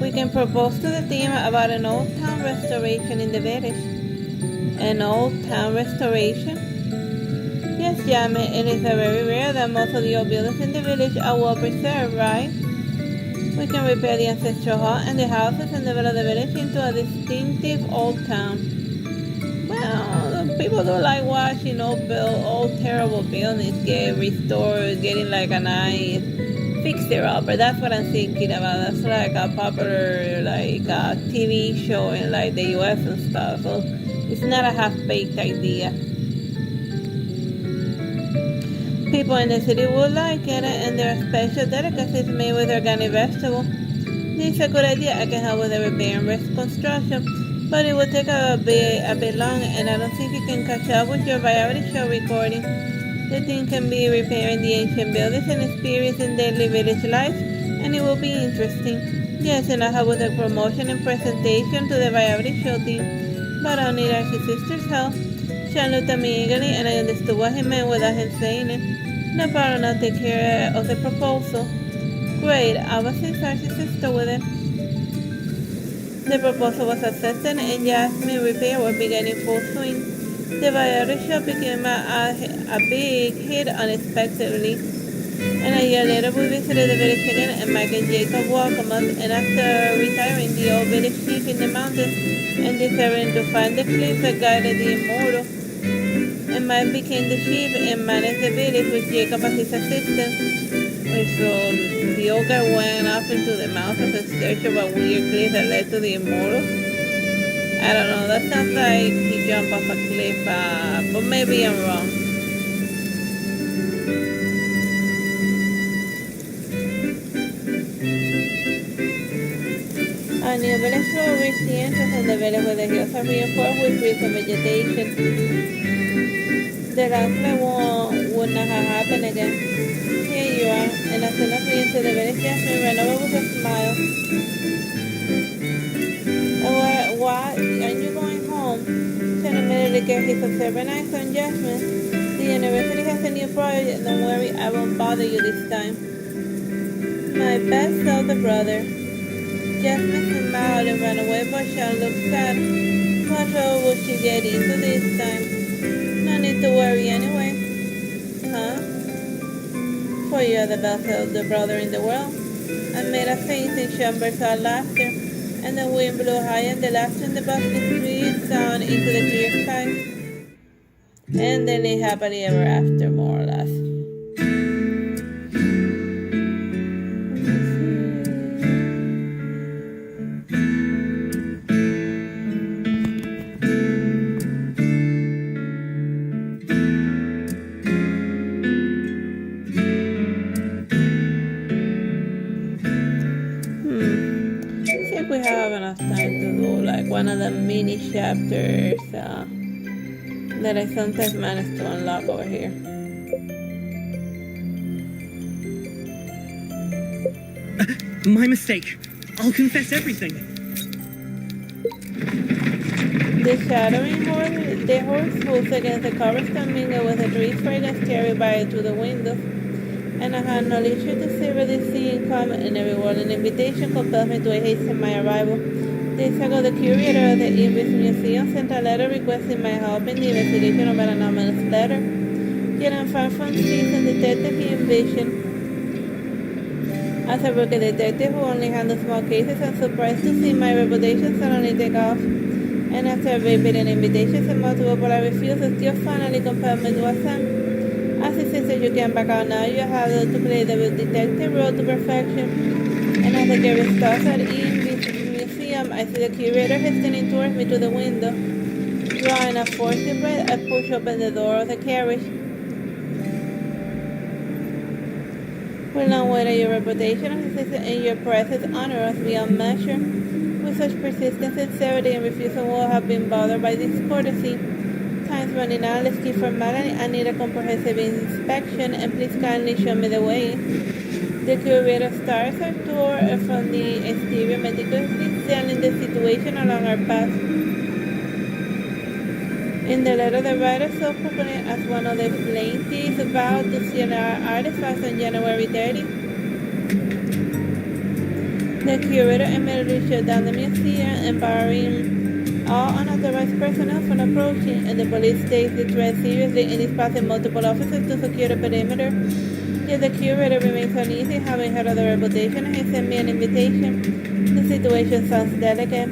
We can propose to the theme about an old town restoration in the village. An old town restoration? Yes, Yami, it is very rare that most of the old buildings in the village are well preserved, right? We can repair the ancestral hall and the houses and develop the village into a distinctive old town. Well, people do like watching old terrible buildings get restored, getting like a nice fixer-upper. That's what I'm thinking about. That's like a popular TV show in like the US and stuff. So it's not a half-baked idea. People in the city would like it, and there are special delicacies made with organic vegetables. This is a good idea. I can help with the repair and reconstruction, but it will take a bit long, and I don't think you can catch up with your variety show recording. The thing can be repairing the ancient buildings and experiencing daily village life, and it will be interesting. Yes, and I help with the promotion and presentation to the variety show team, but I'll need Artsy Sister's help. Sean looked at me eagerly, and I understood what he meant without him saying it. No problem, I'll take care of the proposal. Great, I will assist Artsy Sister with it. The proposal was accepted, and Jasmine repair was beginning full swing. The variety show became a big hit unexpectedly. And a year later, we visited the village again, and Mike and Jacob welcomed us. And after retiring, the old village chief in the mountains and deciding to find the cliff that guided the immortal. And Mike became the chief and managed the village with Jacob as his assistant. So the old guy went off into the mountains in search of a weird cliff that led to the immortal. I don't know, that sounds like he jumped off a cliff, but maybe I'm wrong. Our new village will reach the entrance of the village where the hills are reinforced with trees and vegetation. The landslide would not have happened again. Here you are, and as soon as we enter the village, Jasmine ran over with a smile. What? Aren't you going home? take care. He's so super nice on Jasmine. The university has a new project. Don't worry, I won't bother you this time. My best older brother. Jasmine smiled and ran away, but Sean looked sad. What trouble would she get into this time? No need to worry anyway. Huh? For you're the best older brother in the world. I made a face and Sean burst out laughter, and the wind blew high and the laughter in the bustling streets down into the clear sky. And they live happily ever after, more or less. I think we have enough time to do like one of the mini chapters that I sometimes manage to unlock over here. My mistake. I'll confess everything. The shadowing horse, the horse moves against the cobblestone mingle with the trees fragrance carried by through the windows. And I had no leisure to savor this scene come, and every word an invitation compels me to hasten my arrival. Days ago, the curator of the Invis Museum sent a letter requesting my help in the investigation of an anomalous letter. Yet I'm far from seasoned detective he envisioned. As a rookie detective who only handles small cases, I'm surprised to see my reputation suddenly take off. And after repeating invitations and multiple polite refusals, still finally compelled me to ascend. Artsy Sister, you can back out now. You have to play the detective role to perfection. And as the carriage starts at Invis Museum, I see the curator hastening towards me to the window. Drawing a forced breath, I push open the door of the carriage. Will not wait at your reputation as assistant, and your presence honor us beyond measure. With such persistence, sincerity, and refusal will have been bothered by discourtesy. Time's running out. Let's keep formality. I need a comprehensive inspection, and please kindly show me the way. The curator starts our tour from the exterior, meticulously examining the situation along our path. In the letter, the writer self-proclaimed as one of the plaintiffs vowed to see our artifacts on January 30. The curator immediately shut down the museum and barring all unauthorized personnel from approaching, and the police takes the threat seriously and dispatching multiple officers to secure the perimeter. Yet the curator remains uneasy, having heard of the reputation, and he sent me an invitation. The situation sounds delicate,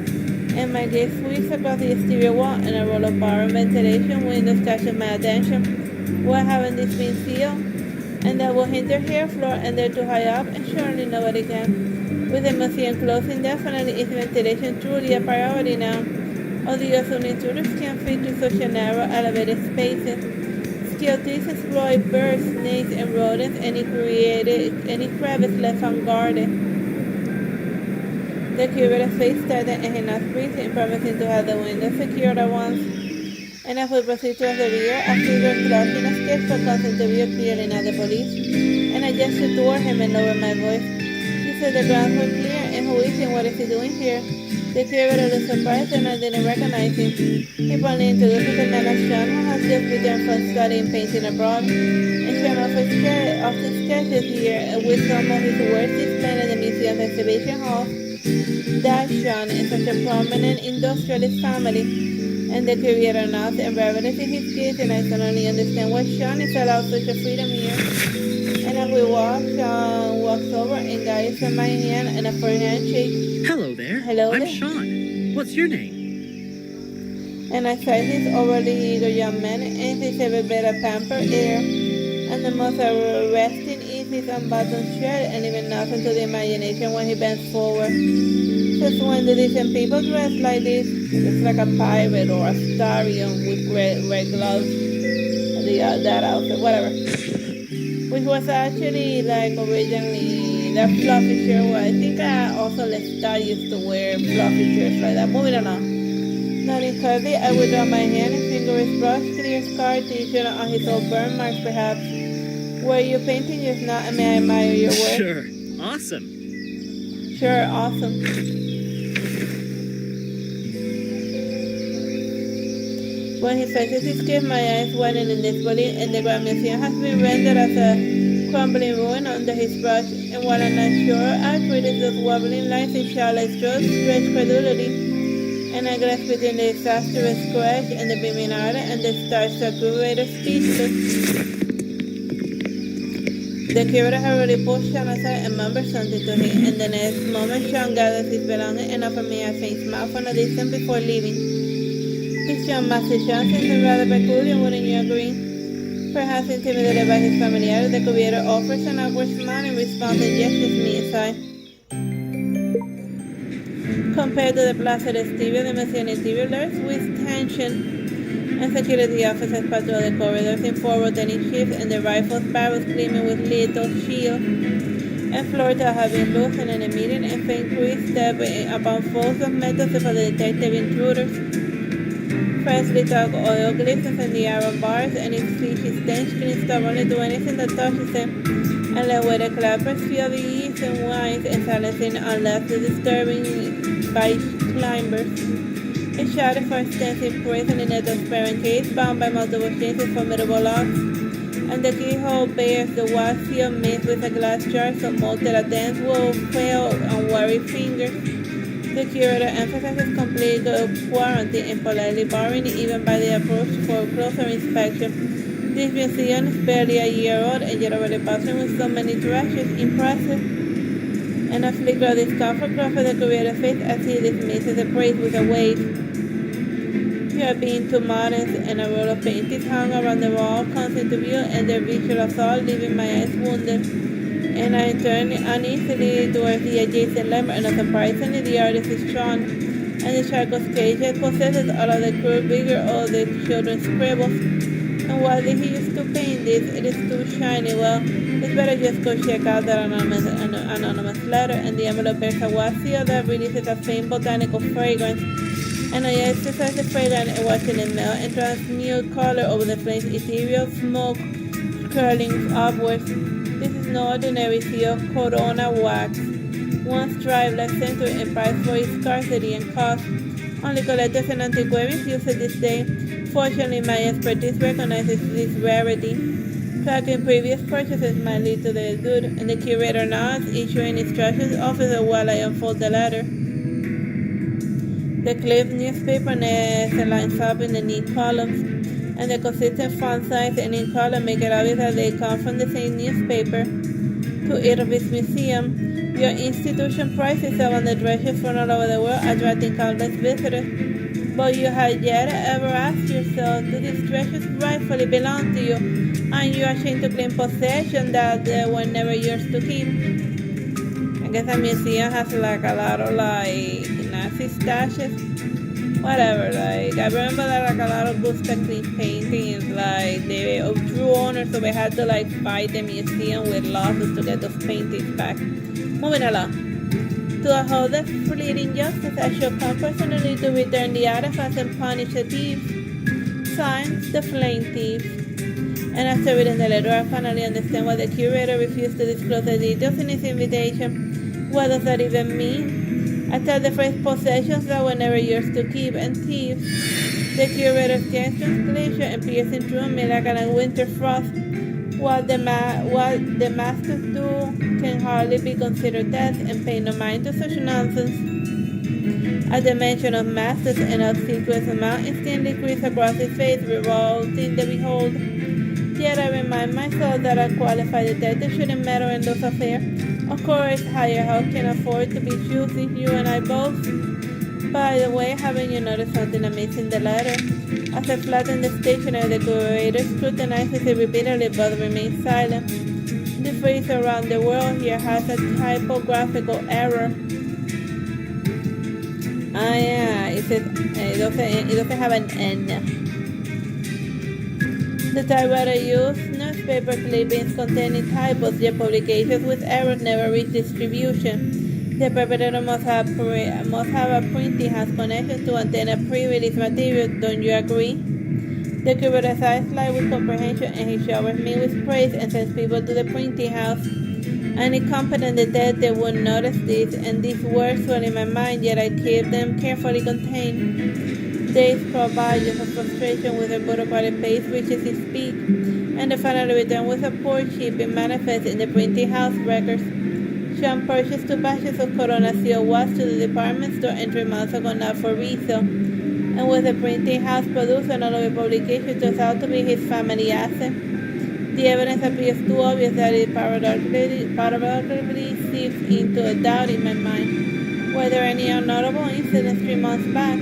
and my gaze sweeps across the exterior wall, and a roll of power and ventilation windows catches my attention. Why haven't this been sealed? And that will hinder hair floor, and they're too high up, and surely nobody can. With the museum closed indefinitely, is ventilation truly a priority now? Or do you assume intruders can fit through such a narrow, elevated spaces? Still, please exploit birds, snakes, and rodents, any crevice left unguarded. The curator's face tightened and he not breathing, promising to have the window secured at once. And as we proceed to the rear, a figure crouching a sketchbook comes into view, clearly not the police. And I gestured toward him and lowered my voice. He said the grounds were clear, and who is he and what is he doing here? The curator looked surprised, and I didn't recognize him. He promptly introduced the man as Sean, who has just returned from studying painting abroad. And Sean often sketches here, with some of his works displayed in the museum's exhibition hall. That Sean is such a prominent industrialist family. And the curator nods and reverences his gaze, and I suddenly understand why Sean is allowed such a freedom here. And as we walk, Sean walks over and guides my hand and a firm handshake. Hello there. Hello I'm there. Sean. What's your name? And I sight his overly eager young man and his ever better pampered air. And the most arresting is his unbuttoned shirt, and even nothing to the imagination when he bends forward. Since when do decent people dress like this? It's like a pirate or a Starion with red gloves. That outfit, whatever. Which was actually like originally that fluffy shirt. Well, I think I also Lestat used to wear fluffy shirts like that. Moving on. Nodding curvy, I withdraw my hand and finger his brush, clear scar t-shirt on his old burn marks perhaps. Were you painting just now, and may I admire your work? Sure. Awesome. Sure, awesome. When he faces his gift, Maya is waiting in disbelief, and the Grand Museum has been rendered as a crumbling ruin under his brush. And while I'm not sure, I created those wobbling lines in Charlotte's strokes, stretch credulity, and I glass between the disastrous crash and the beaming ardor and the starstruck curator speechless. The curator hurriedly pushed Sean aside and murmured something to him, and the next moment Sean gathered his belongings and offered me a faint smile from a distance before leaving. His young Master Sean seemed rather peculiar, wouldn't you agree? Perhaps intimidated by his familiarity, the curator offers an awkward smile in response and gestures me aside. Compared to the placid exterior, the museum interior lurks with tension, and security officers patrol the corridors in 4 rotating shifts, and the rifles barrels gleaming with little shields, and floors that have been loosened and emitting and faint creaks stepping upon folds of metal for the detective intruders. Freshly dug oil glistens in the iron bars, and its fishy stench can stubbornly do anything that touches them, and let where the clappers feel the ease and whines and silencing unless the disturbing by climbers. A shouted for extensive prison in a transparent case bound by multiple chains with formidable locks, and the keyhole bears the wax seal mixed with a glass jar so molted a dance will fail on worried fingers. The curator emphasizes complete quarantine and politely barring even by the approach for closer inspection. This museum is barely a year old and yet already bustling with so many treasures. Impressive. And a flicker of discomfort crosses the curator's face as he dismisses the praise with a wave. You are being too modest, and a roll of paintings hung around the wall comes into view, and their visual assault leaving my eyes wounded. And I turn uneasily towards the adjacent lamp, and surprisingly the artist is Sean, and the charcoal sketch possesses all of the crude vigor of the children's scribbles. And why did he used to paint this? It is too shiny. Well, it's better just go check out that anonymous letter, and the envelope bears a wax seal that releases a faint botanical fragrance. And I exercise the fragrance and watching it melt and transmute color over the flame's ethereal smoke curling upwards. This is no ordinary seal, Corona wax. Once tried last century and prized for its scarcity and cost. Only collectors and antiquarians use it this day. Fortunately, my expertise recognizes this rarity. Tracking previous purchases might lead to their good, and the curator nods, issuing instructions officer while I unfold the letter. The clipped newspaper lines up in the neat columns, and the consistent font size and ink color make it obvious that they come from the same newspaper. To Irvis Museum, your institution prides itself on the treasures from all over the world, attracting countless visitors. But you have yet ever asked yourself, do these treasures rightfully belong to you? Aren't you ashamed to claim possession that they were never yours to keep? I guess a museum has like a lot of like Nazi stashes. Whatever, like I remember that like a lot of books that clean paintings, like they drew owners, so they had to like fight the museum with lawsuits to get those paintings back. Moving along. To uphold the fleeting justice, I shall come personally to return the artifacts and punish the thieves. Signed, the Flame Thief. And after reading the letter, I finally understand why the curator refused to disclose the details in his invitation. What does that even mean? I thought the phrase possessions that were never yours to keep, and thieves. The curator's gesture glacier and piercing through me like a winter frost. What the masters do can hardly be considered death, and pay no mind to such nonsense. At the mention of masters, an obsequious smile instantly creased across his face, revolting the behold. Yet I remind myself that a qualified detective shouldn't meddle in those affairs. Of course, higher help can afford to be choosy, you and I both. By the way, haven't you noticed something amiss in the letter? As I flatten the stationery, the curator scrutinizes it repeatedly but remains silent. The phrase around the world here has a typographical error. Ah yeah, it doesn't have an N. The typewriter used newspaper clippings containing typos, yet publications with errors never reach distribution. The perpetrator must have a printing house connection to obtain a pre-release material, don't you agree? The curator's eyes light with comprehension, and he showers me with praise and sends people to the printing house. Any competent detective would notice this, and these words swell in my mind, yet I keep them carefully contained. Days crawl by, just as frustration with her bureaucratic pace reaches its peak, and the final return with a poor shipping manifest in the printing house records. Sean purchased 2 batches of Corona COS to the department store and 3 months ago, not for resale. And with the printing house producer, none of the publication turns out to be his family asset. The evidence appears too obvious that it paradoxically seeps into a doubt in my mind. Were there any notable incidents 3 months back?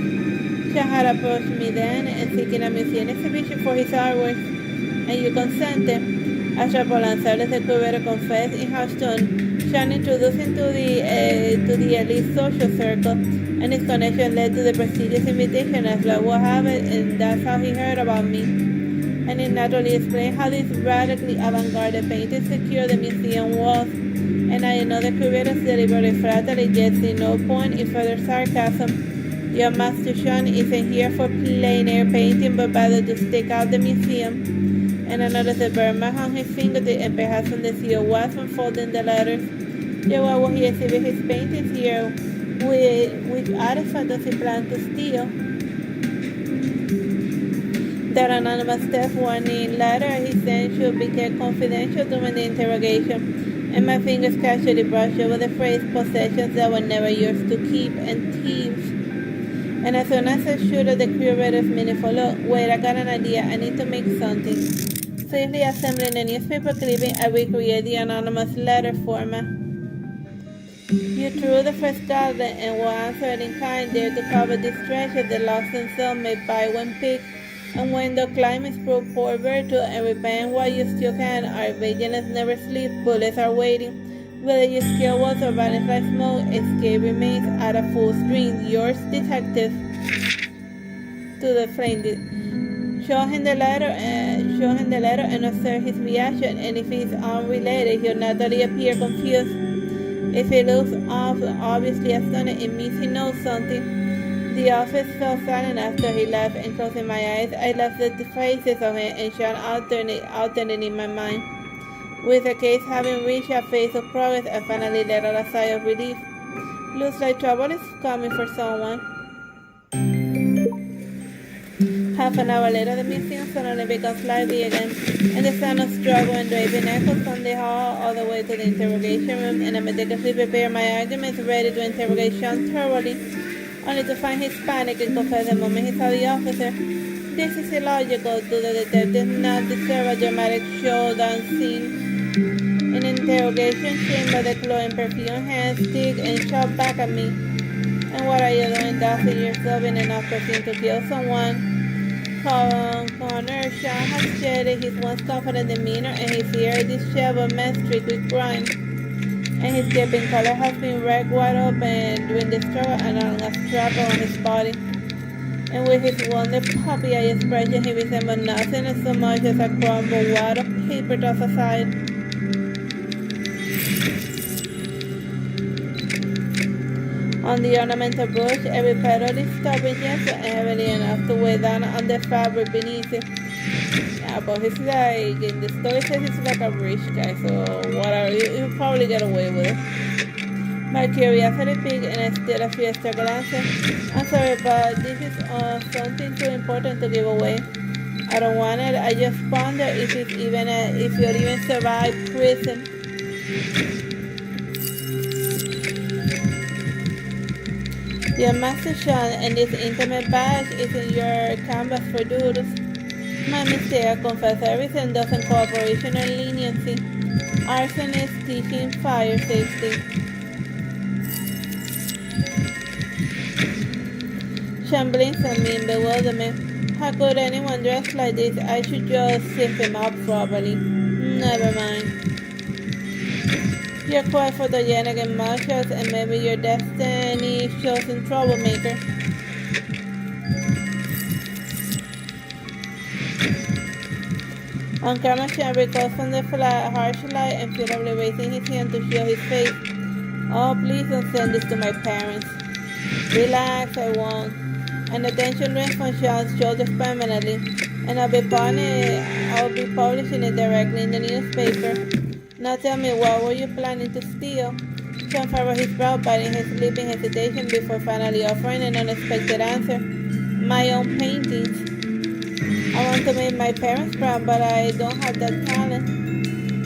Sean had approached me then and seeking a museum exhibition for his artwork, and you consented. After Polanzales, the curator confessed in harsh tone. Sean introduced him to the elite social circle, and his connection led to the prestigious invitation as luck would have it, and that's how he heard about me. And it naturally explained how these radically avant-garde paintings secure the museum walls. And I know the curator's deliberate flattery gets in no point in further sarcasm. Your master Sean isn't here for plein air painting, but rather to stake out the museum. And I noticed the birthmark on his fingertip and perhaps on the COS when folding the letters. Yet why would he exhibit his paintings here? Which artifact does he plan to steal? That anonymous theft warning letter he sent should be kept confidential during the interrogation, and my fingers casually brushed over the phrase possessions that were never yours to keep and thieves. And as soon as I shoot at the curator's meaningful look, wait, I got an idea, I need to make something. Safely assembling a newspaper clipping, I recreate the anonymous letter format. You threw the first goblet and will answer it in kind there to cover this treasure the lost and soul may buy when picked. And when the climates prove poor virtue and repent while you still can, our vigilance never sleeps, bullets are waiting. Whether you scale walls or vanish like smoke, escape remains at a full string. Yours, detective. To the flame. Show him the letter and observe his reaction, and if he's unrelated, he'll naturally appear confused. If he looks obviously astonished, it means he knows something. The office fell silent after he left, and closing my eyes, I left the faces of him and Sean alternate in my mind. With the case having reached a phase of progress, I finally let out a sigh of relief. Looks like trouble is coming for someone. Half an hour later, the museum suddenly becomes lively again, and the sound of struggle and draping echoes from the hall all the way to the interrogation room, and I meticulously prepare my arguments ready to interrogate Sean thoroughly, only to find his panic and confess the moment he saw the officer. This is illogical. Do the detectives not deserve a dramatic showdown scene? An interrogation chamber, the glowing perfume hands stick and shot back at me. And what are you doing, dousing yourself in enough perfume to kill someone? Connor Sean has shedded his once confident demeanor, and his hair is disheveled mess streaked with grime. And his dripping collar has been wrecked wide open during the struggle and on a strap on his body. And with his wonder puppy-eye expression, he resembled nothing as so much as a crumbled wad of paper tossed aside. On the ornamental bush, every petal is stubborn gentle and heavily enough to weigh down on the fabric beneath it. Yeah, but he's like, in the story says he's like a rich guy, so whatever, he'll probably get away with it. My curiosity piqued and I still a few extra glances. I'm sorry, but this is something too important to give away. I don't want it. I just wonder if you'll even survive prison. Your master Sean, and this intimate badge is in your canvas for doodles. My mistake, I confess everything doesn't cooperation or leniency. Arson is teaching fire safety. Sean blinks at me in bewilderment. How could anyone dress like this? I should just sift him up properly. Never mind. You're quite photogenic and malicious, and maybe your destiny chosen troublemaker. On camera, Sean recalls from the harsh light and furtively raising his hand to show his face. Oh, please don't send this to my parents. Relax, I won't. And the tension rests from Sean's shoulders permanently, and I'll be publishing it directly in the newspaper. Now tell me, what were you planning to steal? Sean furrowed his brow, biting his lip in hesitation before finally offering an unexpected answer. my own paintings. I want to make my parents proud, but I don't have that talent.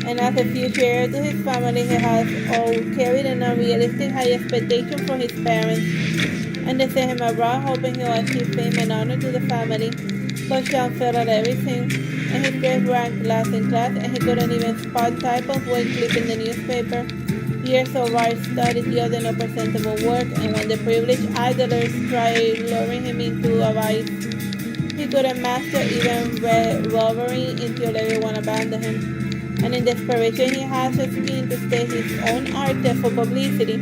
And as a future heir to his family, he has all carried an unrealistic high expectation for his parents, and they sent him abroad hoping he'll achieve fame and honor to the family. But Sean failed at everything, and his grades ranked last in class, and he couldn't even spot typos when clipping the newspaper. Years of hard studies yielded no presentable work, and when the privileged idlers tried luring him into a vice, he couldn't master even revelry until everyone abandoned him. And in desperation, he has a scheme to stage his own art for publicity.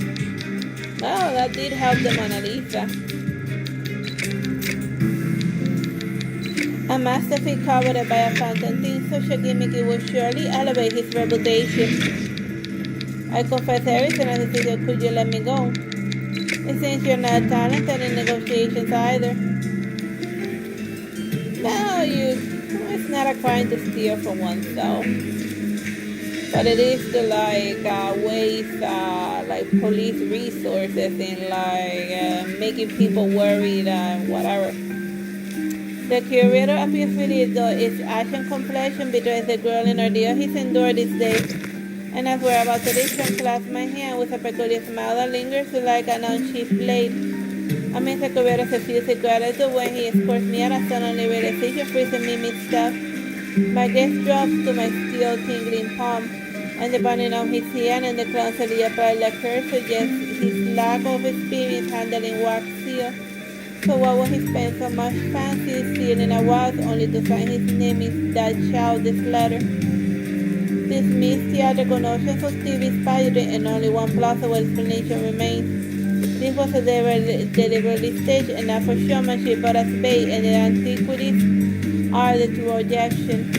Well, that did help the Mona Lisa. A masterpiece coveted by a fountain thinks such a gimmick it will surely elevate his reputation. I confess everything, and he said, could you let me go? It seems you're not talented in negotiations either. No, it's not a crime to steal from oneself. But it is to waste like police resources in making people worried and whatever. The curator appears relieved though its ashen complexion betrays the girl in ordeal he's endured these days. And as we're about to leave, Sean clasps my hand with a peculiar smile that lingers like an unsheathed blade. Amidst the curator's effusive gratitude when he escorts me out, a suddenly realization freezing me mid-step. My gaze drops to my steel tingling palm, and depending on his hand and the clumsily applied lacquer suggests his lack of experience handling wax seal. So why would he spend so much fancy sealing a wax only to find his name in that childish letter? This means theatrical notions of TV's pageantry, and only one plausible explanation remains. This was a deliberately staged and not for showmanship but as bait, and the antiquities are the true objection.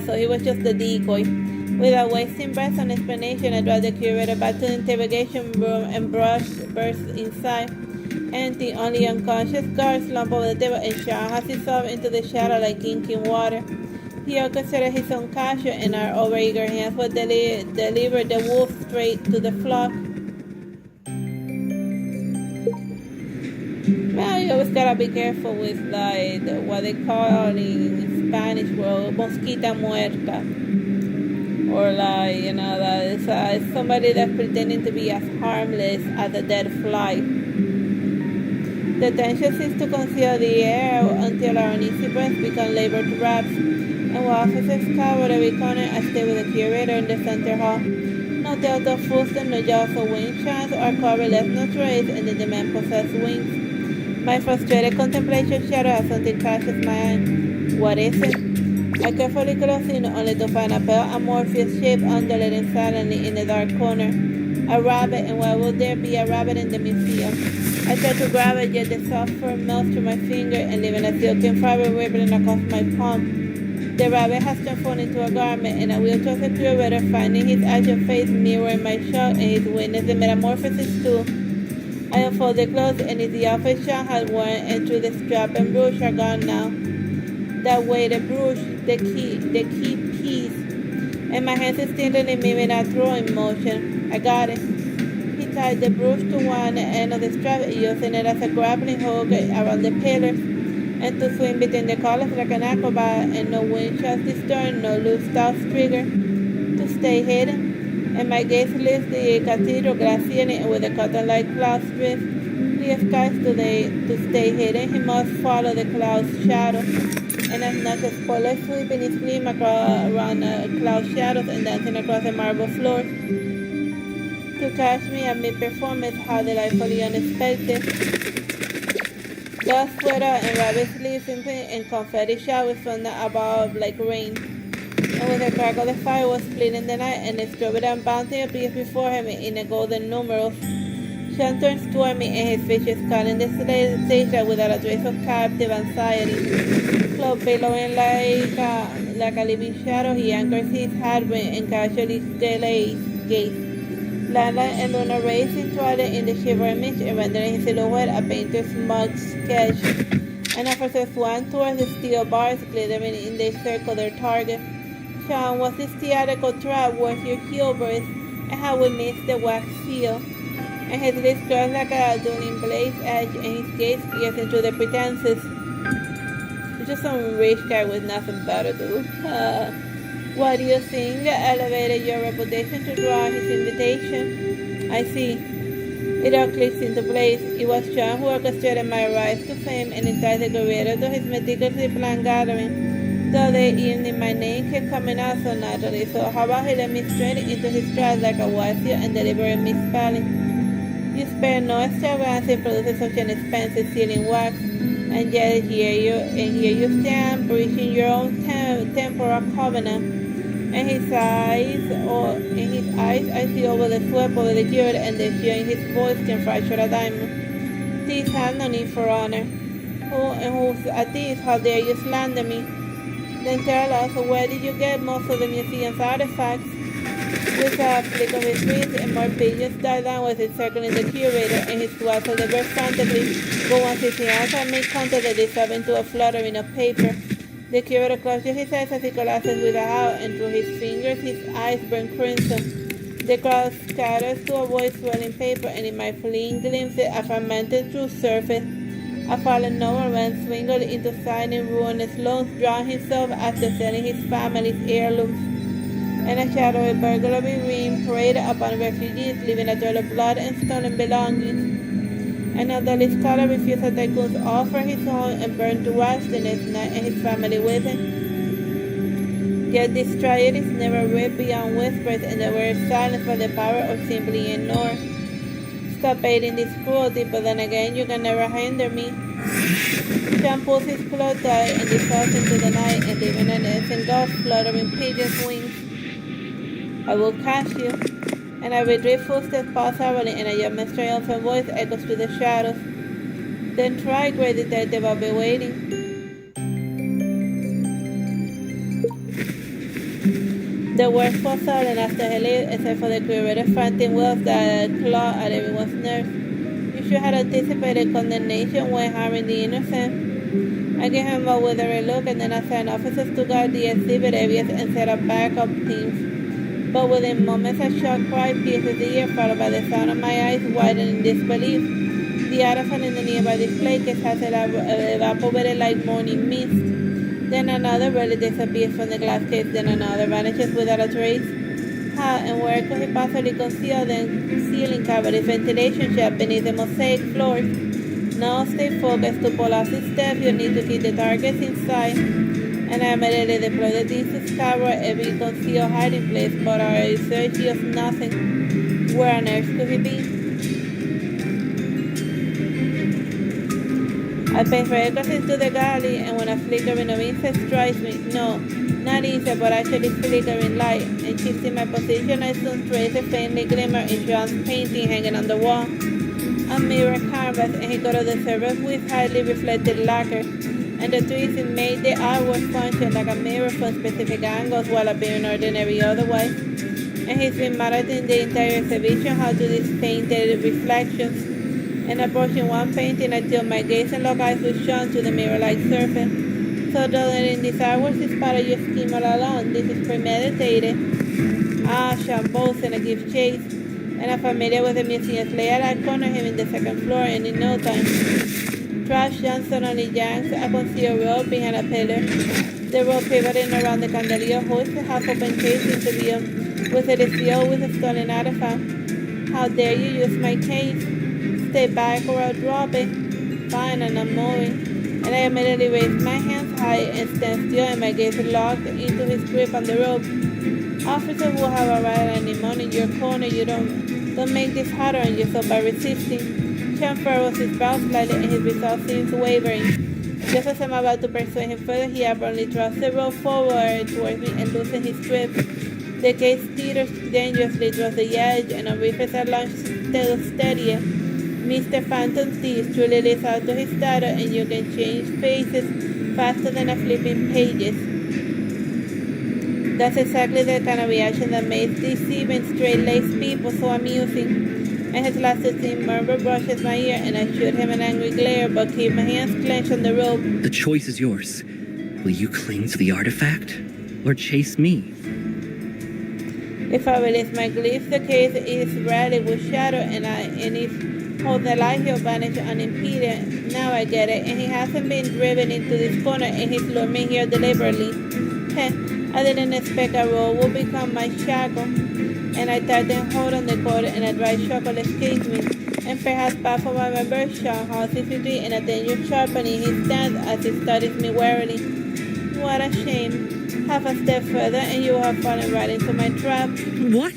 So he was just a decoy. Without wasting breath on explanation, I dragged the curator back to the interrogation room and burst inside. Empty, only unconscious guards slump over the table, and Sean has dissolved into the shadow like ink in water. He orchestrated his own capture, and our overeager hands would deliver the wolf straight to the flock. Well, you always gotta be careful with what they call in Spanish world, mosquita muerta. Or it's somebody that's pretending to be as harmless as a dead fly. The tension seems to conceal the air until our uneasy breaths become labored raps, and while officers cover every corner, I stay with the curator in the center hall. No telltale footsteps, no jaws of wing chance, our cover left no trace, and the demand possessed wings. My frustrated contemplation shadow as something catches my eye. What is it? I carefully close in only to find a pale amorphous shape undulating silently in the dark corner. A rabbit, and why would there be a rabbit in the museum? I try to grab it, yet the soft fur melts through my finger and leaving a silken fiber rippling across my palm. The rabbit has transformed into a garment, and I wheel towards the curator, finding his agile face mirroring my shock and his witness the metamorphosis too. I unfold the clothes, and it's the outfit Sean had worn, and through the strap and brooch are gone now. That way, the brooch, the key piece, and my hands instantly mimic a throwing motion. I got it. He tied the brooch to one end of the strap, using it as a grappling hook around the pillars, and to swing between the columns like an acrobat, and no wind shots discern, no loose stops trigger, to stay hidden. And my gaze lifts the cathedral glass ceiling, and with the cotton-like clouds drift clear skies to stay hidden, he must follow the cloud's shadow. And as not a spoiler sweeping his gleam around cloud shadows and dancing across the marble floors. To catch me at mid-performance, how delightfully unexpected. Dust sweater and rabbit sleeves and confetti showers from above like rain. And with the crack of the fire was splitting the night, and the strawberry bounty appears before him in a golden numerals. Sean turns toward me, and his features cutting the stage without a trace of captive anxiety. Cloak billowing like a living shadow, he anchors his headwind and casually gaze. Limelight and lunar rays entwined in the shivering mist, rendering his silhouette a painter's mug sketch. And officers swung towards the steel bars, glittering in the circle their target. Sean, was this theatrical trap worth your hubris, and how we missed the wax seal? and his lips crossed like a dueling blade's edge, and his gaze pierced into the pretenses. You're just some rich guy with nothing better to do. What do you think elevated your reputation to draw his invitation? I see. It all clicks into place. It was John who orchestrated my rise to fame and enticed the Guerrero to his meticulously planned gathering. Though the evening my name kept coming out so naturally, so how about he led me straight into his trap like a wise and deliberate misspelling? You spare no extravagance in producing such an expensive sealing wax, and yet here you stand, breaching your own temporal covenant. In his eyes, I see over the sweat over the guilt, and the fear in his voice can fracture a diamond. Please have no need for honor. Who's at this? How dare you slander me? Then tell us, where did you get most of the museum's artifacts? With a flick of his wrist, and more pigeons died down with it circling the curator, and his twice of the bird frantically, but once his hands had made contact, they dissolved into a fluttering of paper. The curator closed his eyes as he collapses with a howl, and through his fingers his eyes burned crimson. The crowd scatters to avoid swirling paper, and in my fleeting glimpses a fragmented true surface. A fallen nobleman swingled into signing ruinous loans, drawing himself after selling his family's heirlooms. And a shadowy burglary ring preyed upon refugees, leaving a trail of blood and stolen belongings. And elderly scholar refused a tycoon's offer his home and burned to ash the next night and his family with him. Yet this tragedy is never read beyond whispers, and they were silenced by the power of simply ignore. Stop aiding this cruelty, but then again you can never hinder me. John pulls his cloak tight and dissolves into the night, and leaving an innocent ghost fluttering pigeon's wings. I will catch you. And a retreat footsteps pass heavily, and a young triumphant voice echoes through the shadows. Then try, great detective, I'll be waiting. The words fall silent after he leaves, except for the curator's frantic wails that claw at everyone's nerves. You should have anticipated condemnation when harming the innocent. I gave him a withering look, and then assigned officers to guard the exhibit areas and set up backup teams. But within moments a sharp cry pierces the ear, followed by the sound of my eyes widening in disbelief. The artifact in the nearby display case has evaporated like morning mist. Then another rarely disappears from the glass case, then another vanishes without a trace. How and where could he possibly conceal the ceiling cavity ventilation shaft beneath the mosaic floors? Now stay focused. To pull off his steps, you need to keep the targets in sight. And I immediately deployed the teams to scour every concealed hiding place, but our research yields nothing. Where on earth could he be? I pay reckless into the galley, and when a flickering of incense strikes me, no, not incense, but actually flickering light, and shifting my position, I soon trace a faintly glimmer in John's painting hanging on the wall. A mirror canvas, and he coated the surface with highly reflected lacquer, and the trees made the artwork function like a mirror from specific angles while appearing ordinary otherwise. And he's been monitoring the entire exhibition how to these painted reflections, and approaching one painting until my gaze and locked eyes was shown to the mirror-like surface. So though that in this artwork is part of your scheme all along, this is premeditated. Sean boasts and a gift chase, and I'm familiar with the museum's layout. I cornered him in the second floor, and in no time, Trash John suddenly yanks a concealed rope behind a pillar. The rope pivoting around the candelier holds the half-open case into view, with it filled with a stolen artifact. How dare you use my case? Stay back or I'll drop it. Fine, and I'm moving. And I immediately raise my hands high and stand still, and my gaze locked into his grip on the rope. Officer will have arrived any moment in your corner. You don't make this harder on yourself by resisting. Sean furrows his brow slightly, and his resolve seems wavering. Just as I'm about to persuade him further, he abruptly thrusts the rope forward towards me and loosens his grip. The case teeters dangerously towards the edge, and on reefers are launched steadier. Mr. Phantom Thieves truly lives out to his title, and you can change faces faster than a flipping pages. That's exactly the kind of reaction that makes these even straight-laced people so amusing. And his last scene murmur brushes my ear, and I shoot him an angry glare, but keep my hands clenched on the rope. The choice is yours. Will you cling to the artifact, or chase me? If I release my glyphs, the case is rarely will shatter, and if hold the light, he'll vanish unimpeded. Now I get it, and he hasn't been driven into this corner, and he's lured me here deliberately. Heh, I didn't expect a roll would become my shackle, and I tightened hold on the cord, and a dry chuckle escaped me, and perhaps baffled by my bird shot, hostility and a dangerous sharpening his stance as he studies me warily. What a shame. Half a step further, and you have fallen right into my trap. What?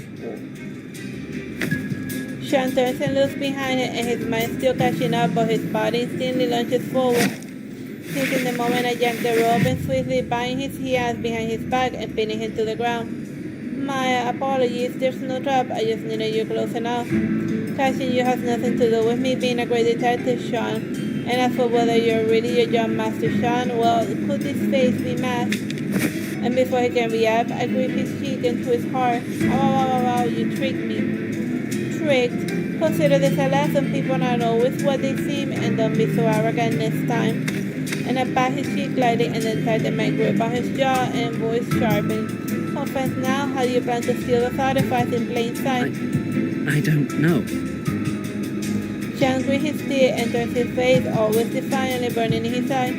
Sean turns and looks behind it, and his mind still catching up, but his body instantly lunges forward. Taking the moment, I yank the rope and swiftly bind his hands behind his back and pinning him to the ground. My apologies, there's no trap, I just needed you close enough. Catching you has nothing to do with me being a great detective, Sean. And as for whether you're really your John Master Sean, well, could this face be masked? And before he can react, I grip his cheek into his heart. Ow, you tricked me. Tricked? Consider this a lesson. People not always what they seem, and don't be so arrogant next time. And I pat his cheek lightly and then tighten my grip on his jaw and voice sharpened. Confess now, how do you plan to steal the artifacts in plain sight? I don't know. Sean grits his teeth and turns his face, always defiantly burning in his eye.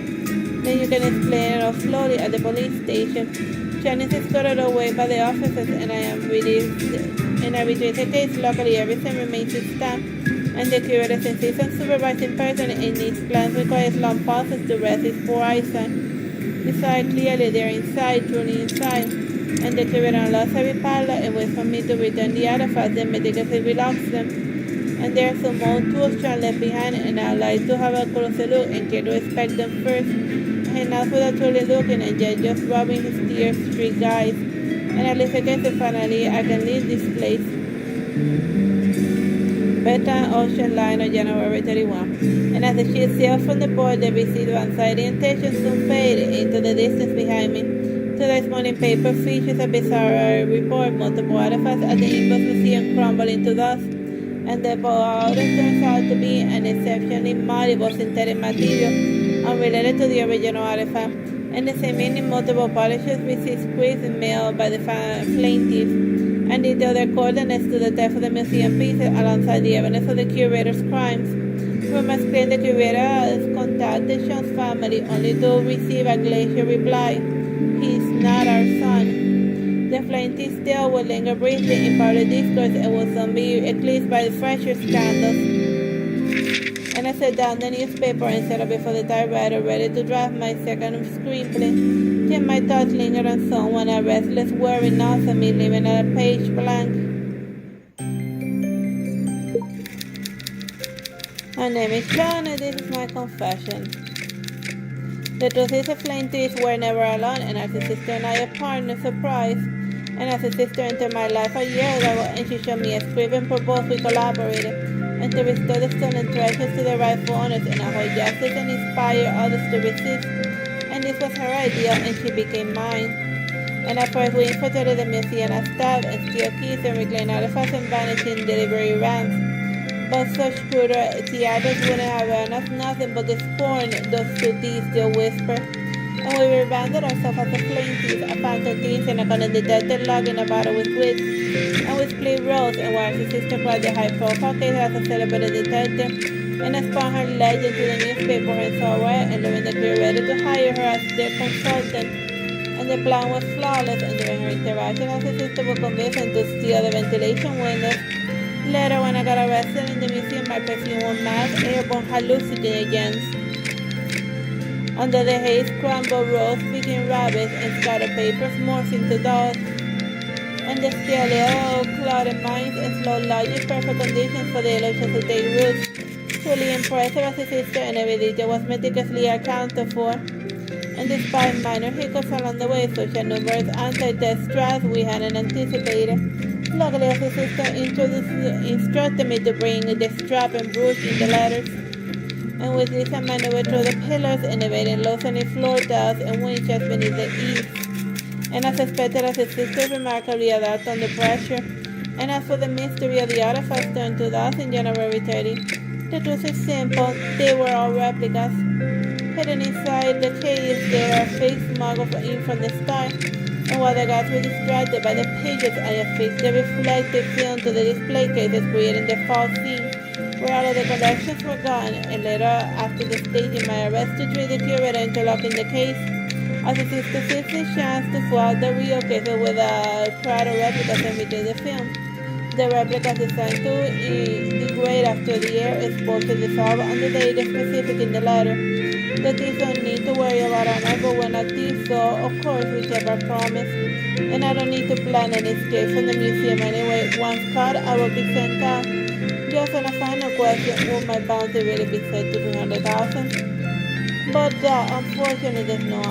Then you can explain it all slowly at the police station. Sean is escorted away by the officers, and I retrace the case. Luckily, everything remains intact, and the curator, since he's a supervising person and needs plans, requires long pauses to rest his poor eyesight. Besides, clearly they're inside, truly inside, and the curator unlocks every padlock and waits for me to return the artifacts and meticulously relocks them. And there are some more tools Sean left behind, and I'd like to have a closer look and care to inspect them first. And not without truly looking and yet just rubbing his tear-streaked eyes. And at least I guess that finally I can leave this place. Bedtime, Ocean Liner, January 31. And as the ship sailed from the port, the residual anxiety and tension soon faded into the distance behind me. Today's morning paper features a bizarre report. Multiple artifacts at the Ingalls Museum crumble into dust. And the powder turns out to be an exceptionally malleable synthetic material unrelated to the original artifact, and the same meaning multiple polishes receive squeezed mailed by the plaintiffs, and detail their coordinates to the theft of the museum pieces alongside the evidence of the curator's crimes. Rumors claim the curator has contacted Sean's family only to receive a glacial reply. He's not our son. The plaintiff's tale will linger briefly in public discourse and will soon be eclipsed by the fresher scandals. And I set down the newspaper and set up before the typewriter, ready to draft my second screenplay. Then my thoughts lingered on someone, a restless worry gnawed at me, leaving a page blank. My name is John, and this is my confession. The truth is, the plaintiffs were never alone, and Artsy Sister and I are partners, surprise. And Artsy Sister entered my life a year ago, and she showed me a script, and for both we collaborated. And to restore the stolen treasures to their rightful owners and avoid justice and inspire others to resist. And this was her idea, and she became mine. And at first we infiltrated the museum as staff and steal keys and reclaim artifacts and vanish in delivery vans. But such cruder theaters wouldn't have earned us nothing but the scorn those two thieves still whisper. And we rebranded ourselves as the plaintiffs, a phantom thieves and a cunning detective logging a battle with wits. And we split roles, and while Artsy Sister played the high-profile case as a celebrated detective, and I spun her legend to the newspaper and software, and luring the curator to hire her as their consultant. And the plan was flawless, and during her interaction, Artsy Sister would convince him to steal the ventilation windows. Later, when I got arrested in the museum, my perfume was masked airborne hallucinogens. Under the haze, crumbled roast picking rabbits and scattered papers morphed into dolls. And the still little clouded minds and slow logic, perfect conditions for the illusions to take root. Truly impressive as his sister, and every detail was meticulously accounted for. And despite minor hiccups along the way, such as numerous anti-death traps we hadn't anticipated, luckily as his sister instructed me to bring the strap and brooch in the letters. And with this I maneuvered through the pillars and evading loosening floor tiles and winches beneath the eaves. And as expected, as his sister remarkably adapted under pressure. And as for the mystery of the artifacts turned to dust in January 30, the truth is simple, they were all replicas. Hidden inside the case, there are fakes smuggled in from the start. And while the guys were distracted by the pages I affixed the reflective film to the display cases, creating the false scene where all of the collections were gone. And later, after the staging my arrest to treat the curator into locking the case, Artsy Sister seized the chance to swap the real case with a crowd of replicas and redo the film. The replicas designed to degrade after the air exposure dissolve under the age specific in the letter. The thieves don't need to worry about an number when a thief, so of course whichever promise. And I don't need to plan an escape from the museum anyway. Once caught, I will be sent out. Just on a final question, will my bounty really be set to 300,000? But unfortunately, there's no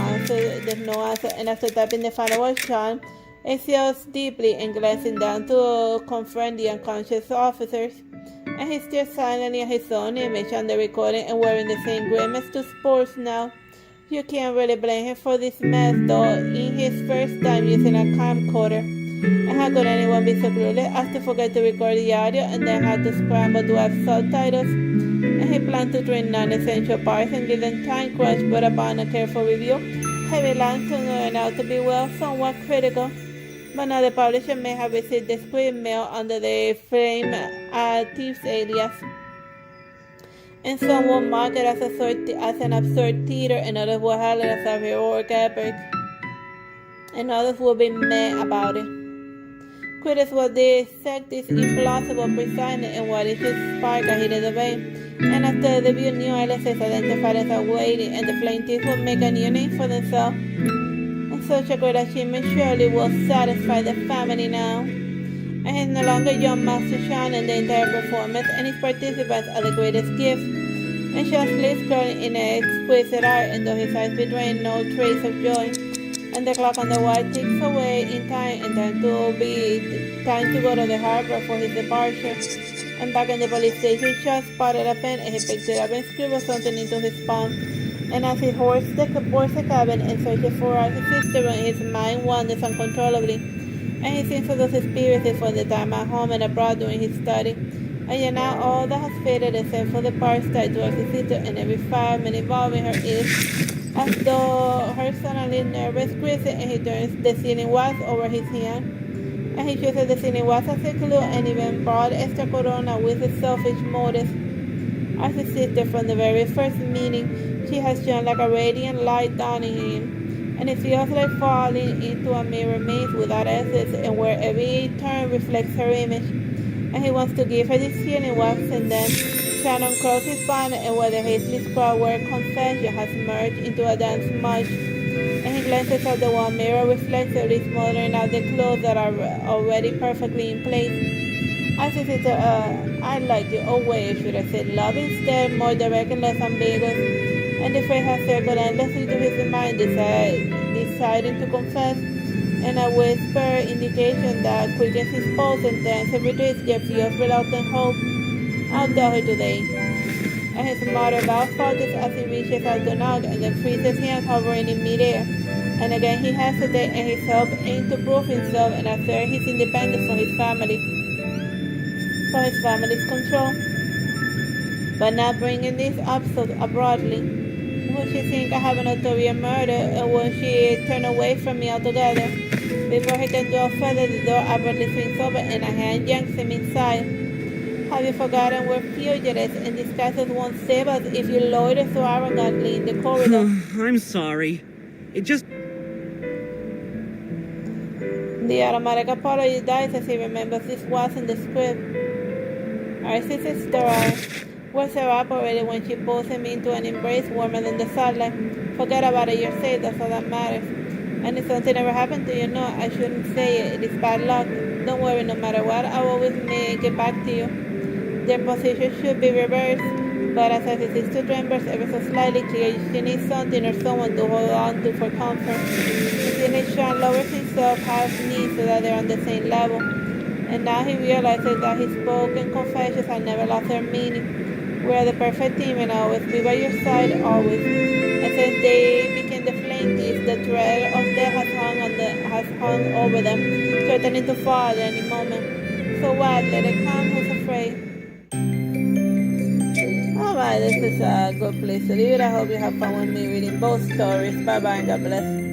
answer. And after typing the final word, Sean exhales deeply and glancing down to confront the unconscious officers. And he stares silently at his own image on the recording and wearing the same grimace to sports now. You can't really blame him for this mess, though, in his first time using a camcorder. And how could anyone be so clueless as to forget to record the audio and then had to scramble to add subtitles? And he planned to trim non-essential parts and give them time crunch, but upon a careful review, heavy lines turned out to be, well, somewhat critical. But now the publisher may have received the script mail under the Flame Thieves alias. And some will mark it as an absurd theater, and others will hail it as a heroic epic. And others will be mad about it. Critics will dissect this implausible precisely and what it should spark a heated debate. And after the review, new aliases identified as awaiting, and the Flame Thieves will make a new name for themselves. And such a great achievement surely will satisfy the family now. And he's no longer young Master Sean in the entire performance, and his participants are the greatest gift. And Sean's lips curling in an exquisite art, and though his eyes betray no trace of joy. And the clock on the wall ticks away in time, and time to go to the harbor for his departure. And back in the police station, Sean spotted a pen, and he picked it up and scribbled something into his palm. And as he boards the cabin and searches for Artsy Sister, his mind wanders uncontrollably. And he thinks of those experiences for the time at home and abroad during his study. And yet now all that has faded except for the parts tied to Artsy Sister, and every fireman involving her is as though her suddenly nervous grips, and he turns the sealing wax over his hand. And he chooses the sealing wax as a clue, and even brought extra corona with a selfish motive. Artsy Sister, from the very first meeting, she has shone like a radiant light dawning him. And it feels like falling into a mirror maze without exits, and where every turn reflects her image. And he wants to give her this healing wax, and then Shannon closes his bonnet, and where the hastily scrawled word confession has merged into a dense mush. And he glances at the one mirror reflectively, smothering out the clothes that are already perfectly in place. Artsy Sister, I like you. Oh wait, I should have said love instead, more direct and less ambiguous. And the phrase has circled endlessly to his mind, deciding to confess, and a whisper indication that quickens his pulse and turns every twist yet feels reluctant hope. I'll tell her today. And his mother mouth falters as he reaches out to knock, and then frees his hand hovering in midair. And again he hesitates, and his hope aims to prove himself and assert his independence from his family's control. But not bringing this up so abruptly. Will she think I have an ulterior murder, and will she turn away from me altogether? Before he can go further, the door abruptly swings open, and a hand yanks him inside. Have you forgotten we're fugitives, and disguises won't save us if you loiter so arrogantly in the corridor? I'm sorry. It just... The automatic apology dies as he remembers this wasn't the script. Artsy Sister was evaporated when she pulls him into an embrace warmer than the sunlight. Forget about it, you're safe, that's all that matters. And if something ever happened to you, no, I shouldn't say it. It is bad luck. Don't worry, no matter what, I will always make it back to you. Their position should be reversed. But as Artsy Sister trembles ever so slightly, clear she needs something or someone to hold on to for comfort. Until Sean lowers himself half knees so that they're on the same level. And now he realizes that his spoken confessions have never lost their meaning. We are the perfect team, and I'll always be by your side, always. And since they became the Flame Thieves, the thread of death has hung over them, threatening to fall at any moment. So what? Let it come, who's afraid? Alright, this is a good place to leave it. I hope you have fun with me reading both stories. Bye bye and God bless.